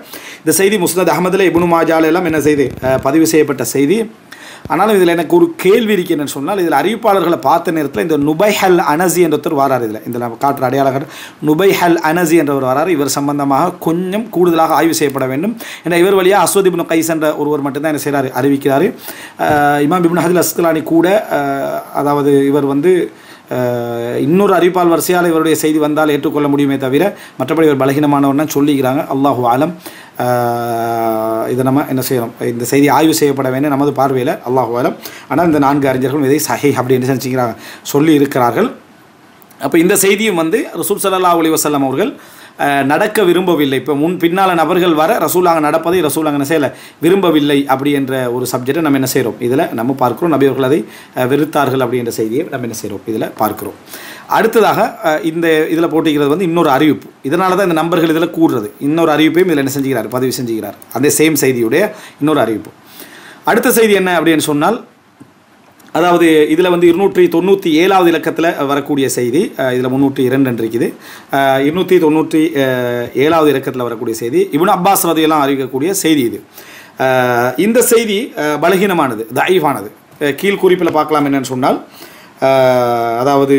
இந்த செய்தி முஸ்னத் அஹ்மதில், இப்னு மாஜால எல்லாம் என்ன செய்து பதிவு செய்யப்பட்ட செய்தி. ஆனாலும் இதில் எனக்கு ஒரு கேள்வி இருக்கு என்னன்னு சொன்னால், இதில் அறிவிப்பாளர்களை பார்த்த நேரத்தில் இந்த நுபைஹல் அனசி என்றொருத்தர் வராரு. இதில் நம்ம காட்டுற அடையாளம் நுபைஹல் அனசி என்றவர் வராரு. இவர் சம்பந்தமாக கொஞ்சம் கூடுதலாக ஆய்வு செய்யப்பட வேண்டும். ஏன்னா இவர் வழியாக அஸ்வத் இப்னு கைஸ் என்ற ஒருவர் மட்டும்தான் என்ன செய்கிறாரு, அறிவிக்கிறார். இமாம் இப்னு ஹஜர் அஸ்கலானி கூட அதாவது இவர் வந்து இன்னொரு அறிவிப்பால் வரிசையால் இவருடைய செய்தி வந்தால் ஏற்றுக்கொள்ள முடியுமே தவிர மற்றபடி இவர் பலகீனமானவர்னா சொல்லிக்கிறாங்க. அல்லாஹு ஆலம். இதை நம்ம என்ன செய்யணும், இந்த செய்தி ஆய்வு செய்யப்பட வேண்டும் நமது பார்வையில், அல்லாஹு ஆலம். ஆனால் இந்த 4 அறிஞர்களும் இதை சஹீஹ் அப்படின்னு செஞ்சுக்கிறாங்க, சொல்லி இருக்கிறார்கள். அப்போ இந்த செய்தியும் வந்து ரசூல் ஸல்லல்லாஹு அலைஹி வஸல்லம் அவர்கள் நடக்க விரும்பவில்லை. இப்போ பின்னால் நபர்கள் வர ரசூலாங்க நடப்பதை ரசூலாங்க என்ன செய்யலை, விரும்பவில்லை அப்படி என்ற ஒரு சப்ஜெக்டை நம்ம என்ன செய்கிறோம், இதில் நம்ம பார்க்குறோம். நபி அவர்கள் அதை வெறுத்தார்கள் அப்படின்ற செய்தியை நம்ம என்ன செய்கிறோம், இதில் பார்க்குறோம். அடுத்ததாக இந்த இதில் போட்டிக்கிறது வந்து இன்னொரு அறிவிப்பு. இதனால தான் இந்த நம்பர்கள் இதில் கூடுறது. இன்னொரு அறிவிப்பையும் இதில் என்ன செஞ்சுக்கிறார், பதிவு செஞ்சுக்கிறார். அந்த சேம் செய்தியுடைய இன்னொரு அறிவிப்பு. அடுத்த செய்தி என்ன அப்படின்னு சொன்னால், அதாவது இதில் வந்து 297வது இலக்கத்தில் வரக்கூடிய செய்தி. இதில் 302 இருக்குது. 297வது இலக்கத்தில் வரக்கூடிய செய்தி இப்னு அப்பாஸ் ரலியல்லாஹு அறிவிக்கக்கூடிய செய்தி இது. இந்த செய்தி பலகீனமானது, தஈஃபானது. கீழ் குறிப்பில் பார்க்கலாம் என்னன்னு சொன்னால், அதாவது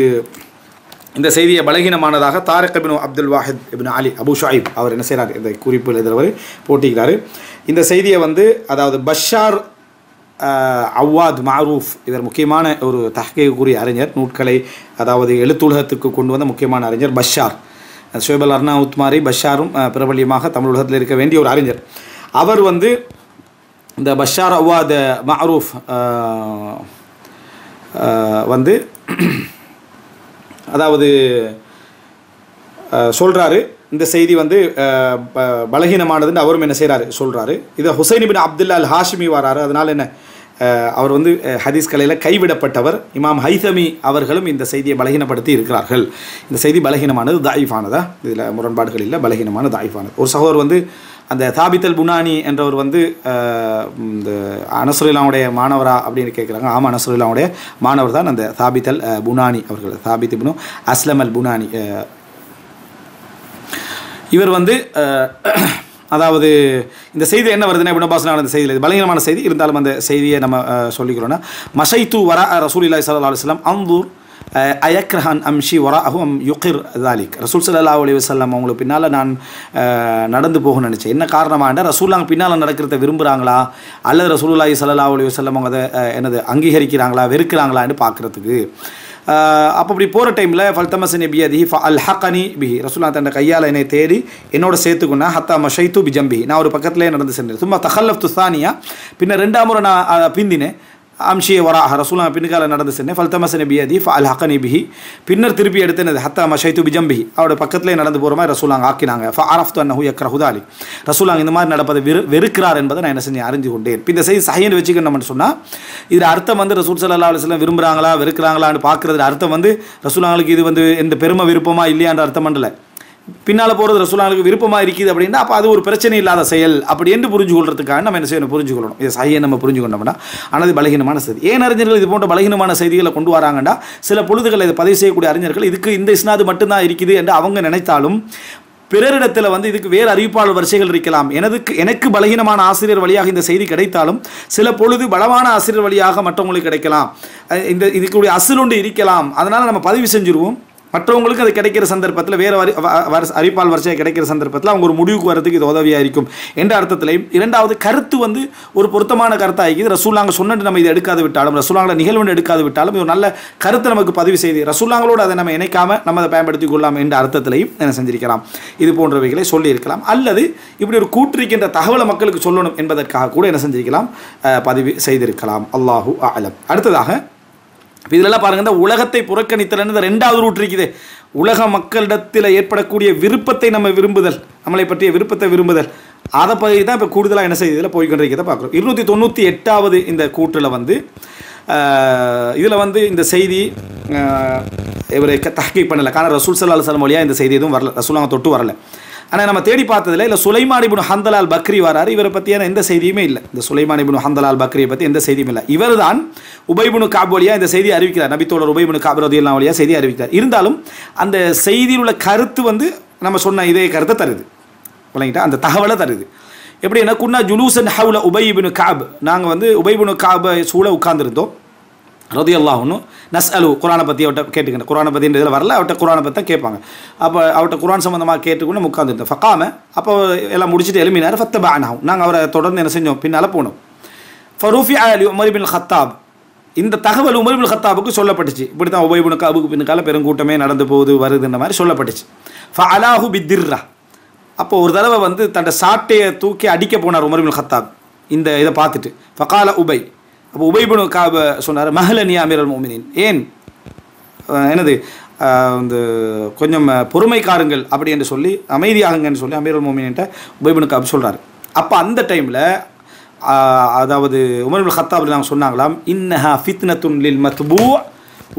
இந்த செய்தியை பலகீனமானதாக தாரிக் இப்னு அப்துல் வாஹித் இப்னு அலி அபு ஷுஐப் அவர் என்ன செய்கிறார், இந்த குறிப்பில் இதில் போட்டிக்கிறார். இந்த செய்தியை வந்து அதாவது பஷார் அவ்வாத் மாரூஃப், இவர் முக்கியமான ஒரு தஹ்கீக்குரிய அறிஞர், நூட்களை அதாவது எழுத்துலகத்துக்கு கொண்டு வந்த முக்கியமான அறிஞர் பஷார். ஷுவைப் அல் அர்னாவுத் மாதிரி பஷாரும் பிரபல்யமாக தமிழ் உலகத்தில் இருக்க வேண்டிய ஒரு அறிஞர். அவர் வந்து இந்த பஷார் அவ்வாத் மாரூஃப் வந்து அதாவது சொல்கிறாரு, இந்த செய்தி வந்து பலகீனமானதுன்னு அவரும் என்ன செய்கிறாரு, சொல்கிறாரு. இதை ஹுசைன் இப்னு அப்துல்லா அல் ஹாஷிமி வராரு. அதனால் என்ன, அவர் வந்து ஹதீஸ் கலையில் கைவிடப்பட்டவர். இமாம் ஹைதமி அவர்களும் இந்த செய்தியை பலகீனப்படுத்தி இருக்கிறார்கள். இந்த செய்தி பலகீனமானது, தாயிஃபானதா, இதில் முரண்பாடுகள் இல்லை, பலகீனமான தாயிஃபானது. ஒரு சகோதரர் வந்து அந்த தாபித் அல் புனானி என்றவர் வந்து இந்த அனசுல்லாவுடைய மாணவரா அப்படின்னு கேட்குறாங்க. ஆமாம், அனசுல்லாவுடைய மாணவர் தான் அந்த தாபித் அல் புனானி அவர்கள். தாபித் இப்னு அஸ்லம் அல் புனானி இவர் வந்து அதாவது இந்த செய்தி என்ன வருதுன்னா, இப்னு அப்பாஸ் அந்த செய்தியில் இது பலகீனமான செய்தி இருந்தாலும் அந்த செய்தியை நம்ம சொல்லிக்கிறோன்னா, மஷைத்து வரா ரசூலுல்லாஹி ஸல்லல்லாஹு அலைஹி வஸல்லம் அன்துர் அயக்ரஹன் அம்ஷி வராஹு அம் யுகிர் தாலிக். ரசூல் ஸல்லல்லாஹு அலைஹி வஸல்லம் அவங்களுக்கு பின்னால் நான் நடந்து போகணும்னு நினச்சேன். என்ன காரணமாண்டா, ரசூலுல்லாஹ் பின்னால் நடக்கிறத விரும்புகிறாங்களா அல்லது ரசூலுல்லாஹி ஸல்லல்லாஹு அலைஹி வஸல்லம் அவங்க அதை என்னது அங்கீகரிக்கிறாங்களா வெறுக்கிறாங்களான்னு பார்க்குறதுக்கு. அப்போ அப்படி போகிற டைமில் ஃபல்தமசனி பியதி அல் ஹக்கனி பிஹி, ரசூலுல்லாஹ் தன் கையால் என்னை தேடி என்னோட சேர்த்துக்குன்னா ஹத்தா மஷைத்து பிஜம்பி, நான் ஒரு பக்கத்துலேயே நடந்து சென்றேன். சும்மா தஹல்லஃப்து சானியா, பின்ன 2ஆம் முறை நான் பிந்தினேன். அம்ஷிய வராஹ, ரசூலுல்லாஹ் பின்னுக்கால நடந்து சென்றேன். ஃபல்தமசனி பியதி அல் ஹக்கனி பிஹி, பின்னர் திருப்பி எடுத்தேன் ஹத்தா மஷைத்து பிஜம்பிஹி, அவரோட பக்கத்துலேயே நடந்து போகிற மாதிரி ரசூலுல்லாஹ் ஆக்கினாங்க. ஃபஅரஃப்து அன்னஹு யக்ரஹு தாலிக், ரசூலுல்லாஹ் இந்த மாதிரி நடப்பதை வெறுக்கிறார் என்பதை நான் என்ன செஞ்சேன், அறிஞ்சு கொண்டேன். இப்போ இந்த செய்தி சஹீஹ்னு வச்சுக்கணும்னு சொன்னால், இதில் அர்த்தம் வந்து ரசூல் ஸல்லல்லாஹு அலைஹி வஸல்லம் விரும்புகிறாங்களா வெறுக்கிறாங்களான்னு பார்க்குறதுல அர்த்தம் வந்து ரசூலுல்லாஹ்வுக்கு இது வந்து எந்த பெருமை விருப்பமா இல்லையான்ற அர்த்தம் பண்ணல. பின்னால் போகிறது ரசூலுல்லாஹ்வுக்கு விருப்பமாக இருக்குது அப்படின்னா அப்போ அது ஒரு பிரச்சனை இல்லாத செயல் அப்படி என்று புரிஞ்சு கொள்றதுக்காக நம்ம என்ன செய்யணும், புரிஞ்சுக்கொள்ளணும். இது சஹீஹை நம்ம புரிஞ்சுக்கொண்டோம்னா. ஆனால் இது பலகீனமான செய்தி. ஏன் அறிஞர்கள் இது போன்ற பலகீனமான செய்திகளை கொண்டு வராங்கன்னா, சில பொழுதுகளை இதை பதிவு செய்யக்கூடிய அறிஞர்கள் இதுக்கு இந்த இஸ்னாது மட்டும்தான் இருக்குது என்று அவங்க நினைத்தாலும் பிறரிடத்தில் வந்து இதுக்கு வேறு அறிவிப்பாளர் வரிசைகள் இருக்கலாம். எனக்கு பலகீனமான ஆசிரியர் வழியாக இந்த செய்தி கிடைத்தாலும் சில பொழுது பலமான ஆசிரியர் வழியாக மற்றவங்களுக்கு கிடைக்கலாம். இதுக்குடைய அசல் ஒன்று இருக்கலாம். அதனால் நம்ம பதிவு செஞ்சுருவோம். மற்றவங்களுக்கு அது கிடைக்கிற சந்தர்ப்பத்தில் வேறு அறிவிப்பால் வரிசையாக கிடைக்கிற சந்தர்ப்பத்தில் அவங்க ஒரு முடிவுக்கு வரதுக்கு இது உதவியாக இருக்கும் என்ற அர்த்தத்திலையும். இரண்டாவது கருத்து வந்து ஒரு பொருத்தமான கருத்தாக இருக்குது. ரசூலாங்க சொன்னது நம்ம இதை எடுக்காது விட்டாலும், ரசூலாங்கள நிகழ்வு எடுக்காது விட்டாலும் ஒரு நல்ல கருத்தை நமக்கு பதிவு செய்து ரசூலாங்களோடு அதை நம்ம இணைக்காமல் நம்ம அதை பயன்படுத்திக் கொள்ளலாம் என்ற அர்த்தத்திலையும் என்ன செஞ்சிருக்கலாம், இது போன்றவைகளை சொல்லியிருக்கலாம். அல்லது இப்படி ஒரு கூற்றிருக்கின்ற தகவலை மக்களுக்கு சொல்லணும் என்பதற்காக கூட என்ன செஞ்சிருக்கலாம், பதிவு செய்திருக்கலாம். அல்லாஹு அலம். அடுத்ததாக இதெல்லாம் பாருங்கள், இந்த உலகத்தை புறக்கணித்தல் ரெண்டாவது ரூட் இருக்குது. உலக மக்களிடத்தில் ஏற்படக்கூடிய விருப்பத்தை நம்ம விரும்புதல், நம்மளை பற்றிய விருப்பத்தை விரும்புதல், அதை பற்றி தான் இப்போ கூடுதலாக என்ன செய்யுதில் போய்கொண்டிருக்கிறத பார்க்குறோம். 298வது இந்த கூற்றில் வந்து இதில் வந்து இந்த செய்தி இவரை தஹ்கீக் பண்ணலை. காரணம் ரசூல் ஸல்லல்லாஹு அலைஹி வஸல்லம் வழியாக இந்த செய்தி எதுவும் வரல, ரசூலாங்க தொட்டு வரல. ஆனால் நம்ம தேடி பார்த்ததில் இல்லை சுலைமான் இப்னு ஹந்தல் அல் பக்ரி வராரு, இவரை பற்றியான எந்த செய்தியுமே இல்லை. இந்த சுலைமான் இப்னு ஹந்தல் அல் பக்ரியை பற்றி எந்த செய்தியும் இல்லை. இவர் தான் உபை இப்னு கஅப் வழியாக இந்த செய்தி அறிவிக்கிறார். நபித்தோழர் உபை இப்னு கஅப் ரலியல்லாஹு வழியாக செய்தி அறிவிக்கிறார். இருந்தாலும் அந்த செய்தியில் உள்ள கருத்து வந்து நம்ம சொன்ன இதே கருத்தை தருது, விளங்கிட்டா, அந்த தகவலை தருது. எப்படின்னா, குன்னா ஜுலூசன் ஹவுல உபை இப்னு கஅப், நாங்கள் வந்து உபை இப்னு கஅப் சூழ உட்கார்ந்துருந்தோம். ரலியல்லாஹு அன்ஹு நஸ்அலு, குரானை பற்றி அவட்ட கேட்டுக்கணும். குரானை பற்றி இதில் வரல, அவட்ட குரானை பற்றி தான் கேட்பாங்க. அப்போ அவட்ட குரான் சம்மந்தமாக கேட்டுக்கொண்டு உட்காந்துருந்தோம். ஃபக்காம, அப்போ எல்லாம் முடிச்சுட்டு எழுமினார். ஃபத்தபஅனஹு, நாங்கள் அவரை தொடர்ந்து என்ன செஞ்சோம், பின்னால் போனோம். ஃபருஃபிஅ லி உமர் இப்னு கத்தாப், இந்த தகவல் உமர் இப்னு கத்தாபுக்கு சொல்லப்பட்டுச்சு. இப்படி தான் உபை இப்னு கஅபுக்கு பின்னால் பெருங்கூட்டமே நடந்து போகுது வருதுன்ற மாதிரி சொல்லப்பட்டுச்சு. ஃபஅலாஹு பித்திர்ரா, அப்போ ஒரு தடவை வந்து தன்னோட சாட்டையை தூக்கி அடிக்க போனார் உமர் இப்னு கத்தாப். இந்த இதை பார்த்துட்டு ஃபகால உபை, அப்போ உபை இப்னு கஅப் சொன்னார், மஹலனி அமீருல் முஃமினீன், ஏன் என்னது இந்த கொஞ்சம் பொறுமைக்காருங்கள் அப்படி என்று சொல்லி, அமைதியாகுங்கன்னு சொல்லி அமீருல் முஃமினீன்ட்ட உபை இப்னு கஅப் சொல்கிறார். அப்போ அந்த டைமில் அதாவது உமர் இப்னு கத்தாப் நாங்கள் சொன்னாங்களாம், இன்னஹா ஃபித்னத்துன் லில் மத்பூ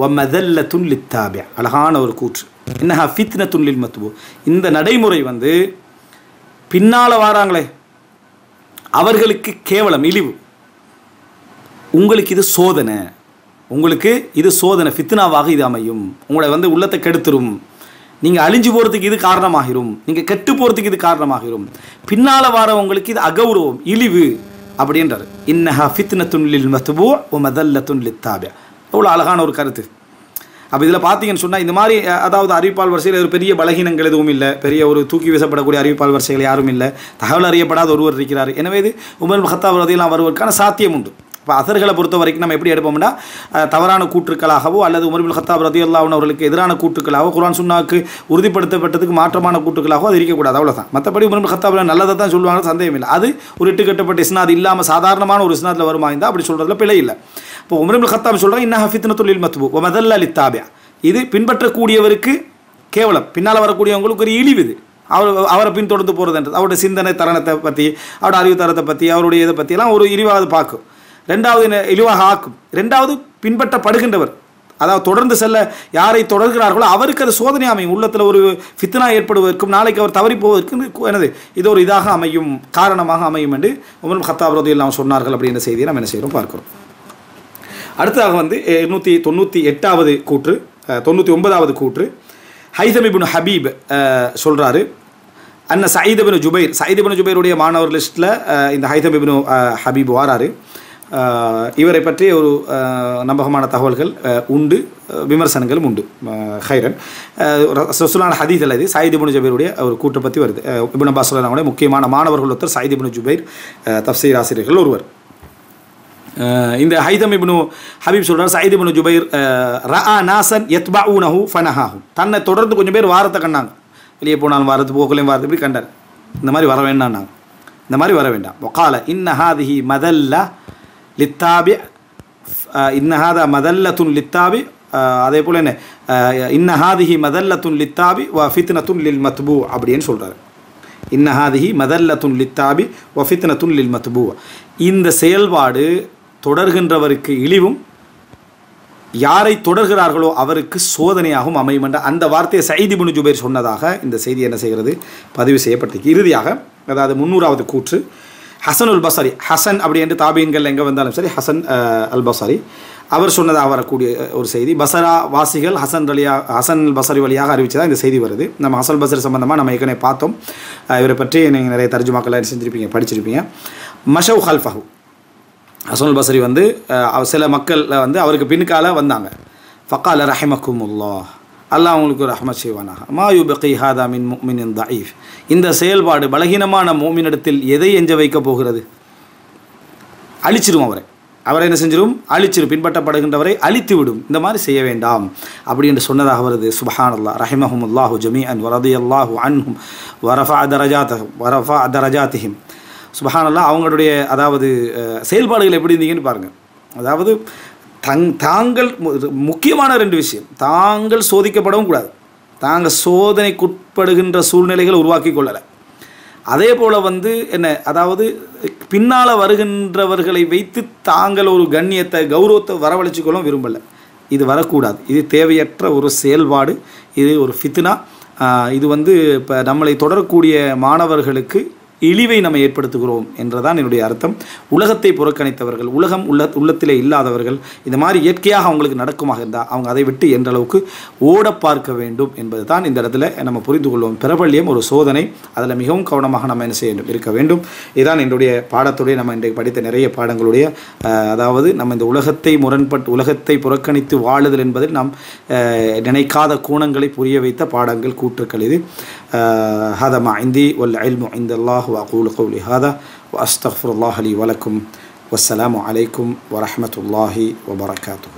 வ மதல்லத்துன் லித்தாபி. அழகான ஒரு கூற்று. இன்னஹா ஃபித்னத்துன் லில் மத்பூ, இந்த நடைமுறை வந்து பின்னால் வாராங்களே அவர்களுக்கு கேவலம், இழிவு. உங்களுக்கு இது சோதனை, உங்களுக்கு இது சோதனை, ஃபித்னாவாக இது அமையும், உங்களை வந்து உள்ளத்தை கெடுத்துரும், நீங்கள் அழிஞ்சு போகிறதுக்கு இது காரணமாகிரும், நீங்கள் கெட்டு போகிறதுக்கு இது காரணமாகிரும், பின்னால் வரவங்களுக்கு இது அகௌரவம், இழிவு அப்படின்றார். இன்னஹா ஃபித்னத்துன் லில் மத்பூ வ மதல்லத்துன் லித்தாபி. அவ்வளோ அழகான ஒரு கருத்து. அப்போ இதில் பார்த்தீங்கன்னு சொன்னால் இந்த மாதிரி அதாவது அறிவிப்பால் வரிசையில் ஒரு பெரிய பலகீனங்கள் எதுவும் இல்லை, பெரிய ஒரு தூக்கி வீசப்படக்கூடிய அறிவிப்பால் வரிசைகள் யாரும் இல்லை, தகவல் அறியப்படாத ஒருவர் இருக்கிறார். எனவே இது உமர் இப்னு கத்தாப் ரலியல்லாஹு வருவதற்கான சாத்தியம் உண்டு. இப்போ அசர்களை பொறுத்த வரைக்கும் நம்ம எப்படி எடுப்போம்னா, தவறான கூற்றுக்களாகவோ அல்லது உமர் இப்னு கத்தாப் ரலியல்லாஹு அன்ஹு அவர்களுக்கு எதிரான கூற்றுக்களாகவோ குர்ஆன் சுன்னாவுக்கு உறுதிப்படுத்தப்பட்டதுக்கு மாற்றமான கூற்றுக்களாகவோ அது இருக்கக்கூடாது, அவ்வளோதான். மற்றபடி உமர் இப்னு கத்தாப் நல்லதை தான் சொல்லுவாங்க, சந்தேகம் இல்லை. அது ஒரு இட்டுக்கட்டப்பட்ட இஸ்னாத் இல்லாமல் சாதாரணமான ஒரு இஸ்னாத்தில் வருமா இருந்தால் அப்படி சொல்கிறதுல பிழை இல்லை. இப்போ உமர் இப்னு கத்தாப் சொல்கிறாங்க, இன்னஹா ஃபித்னத்துல் லில் மத்பூ வ மதல்ல லித்தாபி, இது பின்பற்றக்கூடியவருக்கு கேவலம், பின்னால் வரக்கூடியவங்களுக்கு ஒரு இழிவு. இது அவரை பின்தொடர்ந்து போகிறதுன்றது அவருடைய சிந்தனை தரணத்தை பற்றி, அவருடைய அறிவு தரத்தை பற்றி, அவருடைய இதை பற்றியெல்லாம் ஒரு இழிவாக பார்க்கும். ரெண்டாவது இழிவாக ஆக்கும். ரெண்டாவது பின்பற்றப்படுகின்றவர், அதாவது தொடர்ந்து செல்ல யாரை தொடர்கிறார்களோ அவருக்கு அது சோதனை அமையும், உள்ளத்தில் ஒரு ஃபித்னா ஏற்படுவதற்கும் நாளைக்கு அவர் தவறி போவதற்கும் என்னது இது ஒரு இதாக அமையும், காரணமாக அமையும் என்று உமர் இப்னு கத்தாப் ரலியல்லாஹு சொன்னார்கள். அப்படின்ற செய்தியை நம்ம என்ன செய்கிறோம் பார்க்கிறோம். அடுத்ததாக வந்து 298வது கூற்று, 99வது கூற்று, ஹைதம் இப்னு ஹபீப் சொல்கிறாரு, அன்ன சயீத் இப்னு ஜுபைர், சயீத் இப்னு ஜுபைருடைய மாணவர் லிஸ்ட்டில் இந்த ஹைதம் இப்னு ஹபீப் வாராரு. இவரை பற்றி ஒரு நம்பகமான தகவல்கள் உண்டு, விமர்சனங்களும் உண்டு. ஹைரன் ரசூலுல்லாஹி ஹதீஸ் அல்லது சயீத் இப்னு ஜுபைருடைய ஒரு கூற்றை பற்றி வருது. இப்னு அப்பாஸ் ரலியல்லாஹு அன்ஹு முக்கியமான மாணவர்கள் ஒருத்தர் சயீத் இப்னு ஜுபைர், தஃப்சீர் ஆசிரியர்கள் ஒருவர். இந்த ஹைதம் இப்னு ஹபீப் சொல்கிறார், சயீத் இப்னு ஜுபைர் ரஆ நாசன் யத்பஊனஹு ஃபனஹாஹு, தன்னை தொடர்ந்து கொஞ்சம் பேர் வாரத்தை கண்டாங்க, வெளியே போனாலும் வாரத்து போகலையும் வாரத்து இப்படி கண்டார். இந்த மாதிரி வர வேண்டாம், இந்த மாதிரி வர வேண்டாம். வகால இன்ன ஹாதிஹி மதல்ல லித்தாபி, இன்ன ஹாதா மதல்லத்துன் லித்தாபி, அதே போல் என்ன இன்ன ஹாதிஹி மதல்லத்துன் லித்தாபி வ ஃபித்னத்துன் லில் மத்பூ அப்படின்னு சொல்கிறார். இன்ன ஹாதிஹி மதல்லத்துன் லித்தாபி வ ஃபித்னத்துன் லில் மத்பூ, இந்த செயல்பாடு தொடர்கின்றவருக்கு இழிவும் யாரை தொடர்கிறார்களோ அவருக்கு சோதனையாகவும் அமையும் என்ற அந்த வார்த்தையை சயீத் இப்னு ஜுபைர் சொன்னதாக இந்த செய்தி என்ன செய்கிறது, பதிவு செய்யப்பட்டிருக்கு. இறுதியாக அதாவது 300வது கூற்று, ஹசனுல் பஸரி, ஹசன் அப்படி என்று தாபீன்கள் எங்கே வந்தாலும் சரி ஹசன் அல் பஸரி அவர் சொன்னதாக வரக்கூடிய ஒரு செய்தி. பஸரா வாசிகள் ஹசன் அல் பஸரி வழியாக அறிவிச்சதாக இந்த செய்தி வருது. நம்ம ஹசன் பஸரி சம்பந்தமாக நம்ம ஏற்கனவே பார்த்தோம். இவரை பற்றி நீங்கள் நிறைய தர்ஜுமாக்கள் செஞ்சுருப்பீங்க, படிச்சிருப்பீங்க. மஷவ் ஹல்ஃபஹு, ஹசன் அல் பஸரி வந்து சில மக்கள் வந்து அவருக்கு பின்கால வந்தாங்க. ஃபக்கால ரஹிமக்குமுல்லாஹ், அல்லாஹ் அவங்களுக்கு ஒரு ரஹ்மத் செய்வானாக. மா யுபகி ஹாதா மின் முஃமினின் தஈஃப். இந்த செயல்பாடு பலகீனமான மூமினிடத்தில் எதை எஞ்ச வைக்கப் போகிறது? அழிச்சிரும் அவரை என்ன செஞ்சிடும்? அழிச்சிரும். பின்பற்றப்படுகின்றவரை அழித்து விடும். இந்த மாதிரி செய்ய வேண்டாம் அப்படி என்று சொன்னதாக வருது. சுப்ஹானல்லாஹ். ரஹிமஹுமுல்லாஹு ஜமீஅன் வரதியல்லாஹு அன்ஹும் வரஃபா தரஜாத்திஹிம். சுப்ஹானல்லாஹ். அவங்களுடைய அதாவது செயல்பாடுகள் எப்படி இருந்தீங்கன்னு பாருங்கள். அதாவது தாங்கள் முக்கியமான 2 விஷயம், தாங்கள் சோதிக்கப்படவும் கூடாது, தாங்கள் சோதனைக்குட்படுகின்ற சூழ்நிலைகளை உருவாக்கி கொள்ளலை. அதே போல் என்ன, அதாவது பின்னால் வருகின்றவர்களை வைத்து தாங்கள் ஒரு கண்ணியத்தை கௌரவத்தை வரவழைச்சிக்கொள்ளும் விரும்பலை. இது வரக்கூடாது. இது தேவையற்ற ஒரு செயல்பாடு. இது ஒரு ஃபித்னா. இது இப்போ நம்மளை தொடரக்கூடிய மாணவர்களுக்கு இழிவை நம்ம ஏற்படுத்துகிறோம் என்றதான் என்னுடைய அர்த்தம். உலகத்தை புறக்கணித்தவர்கள், உலகம் உள்ளத்திலே இல்லாதவர்கள், இந்த மாதிரி இயற்கையாக அவங்களுக்கு நடக்குமாக இருந்தால் அவங்க அதை விட்டு என்ற அளவுக்கு ஓட பார்க்க வேண்டும் என்பது தான் இந்த இடத்துல நம்ம புரிந்து கொள்வோம். பிரபல்யம் ஒரு சோதனை, அதில் மிகவும் கவனமாக நம்ம என்ன செய்ய இருக்க வேண்டும். இதுதான் என்னுடைய பாடத்துடைய நம்ம இன்றைக்கு படித்த நிறைய பாடங்களுடைய அதாவது நம்ம இந்த உலகத்தை புறக்கணித்து வாழுதல் என்பதில் நாம் நினைக்காத கோணங்களை புரிய வைத்த பாடங்கள், கூற்றுக்கள். இது هذا ما عندي والعلم عند الله وأقول قولي هذا وأستغفر الله لي ولكم والسلام عليكم ورحمة الله وبركاته.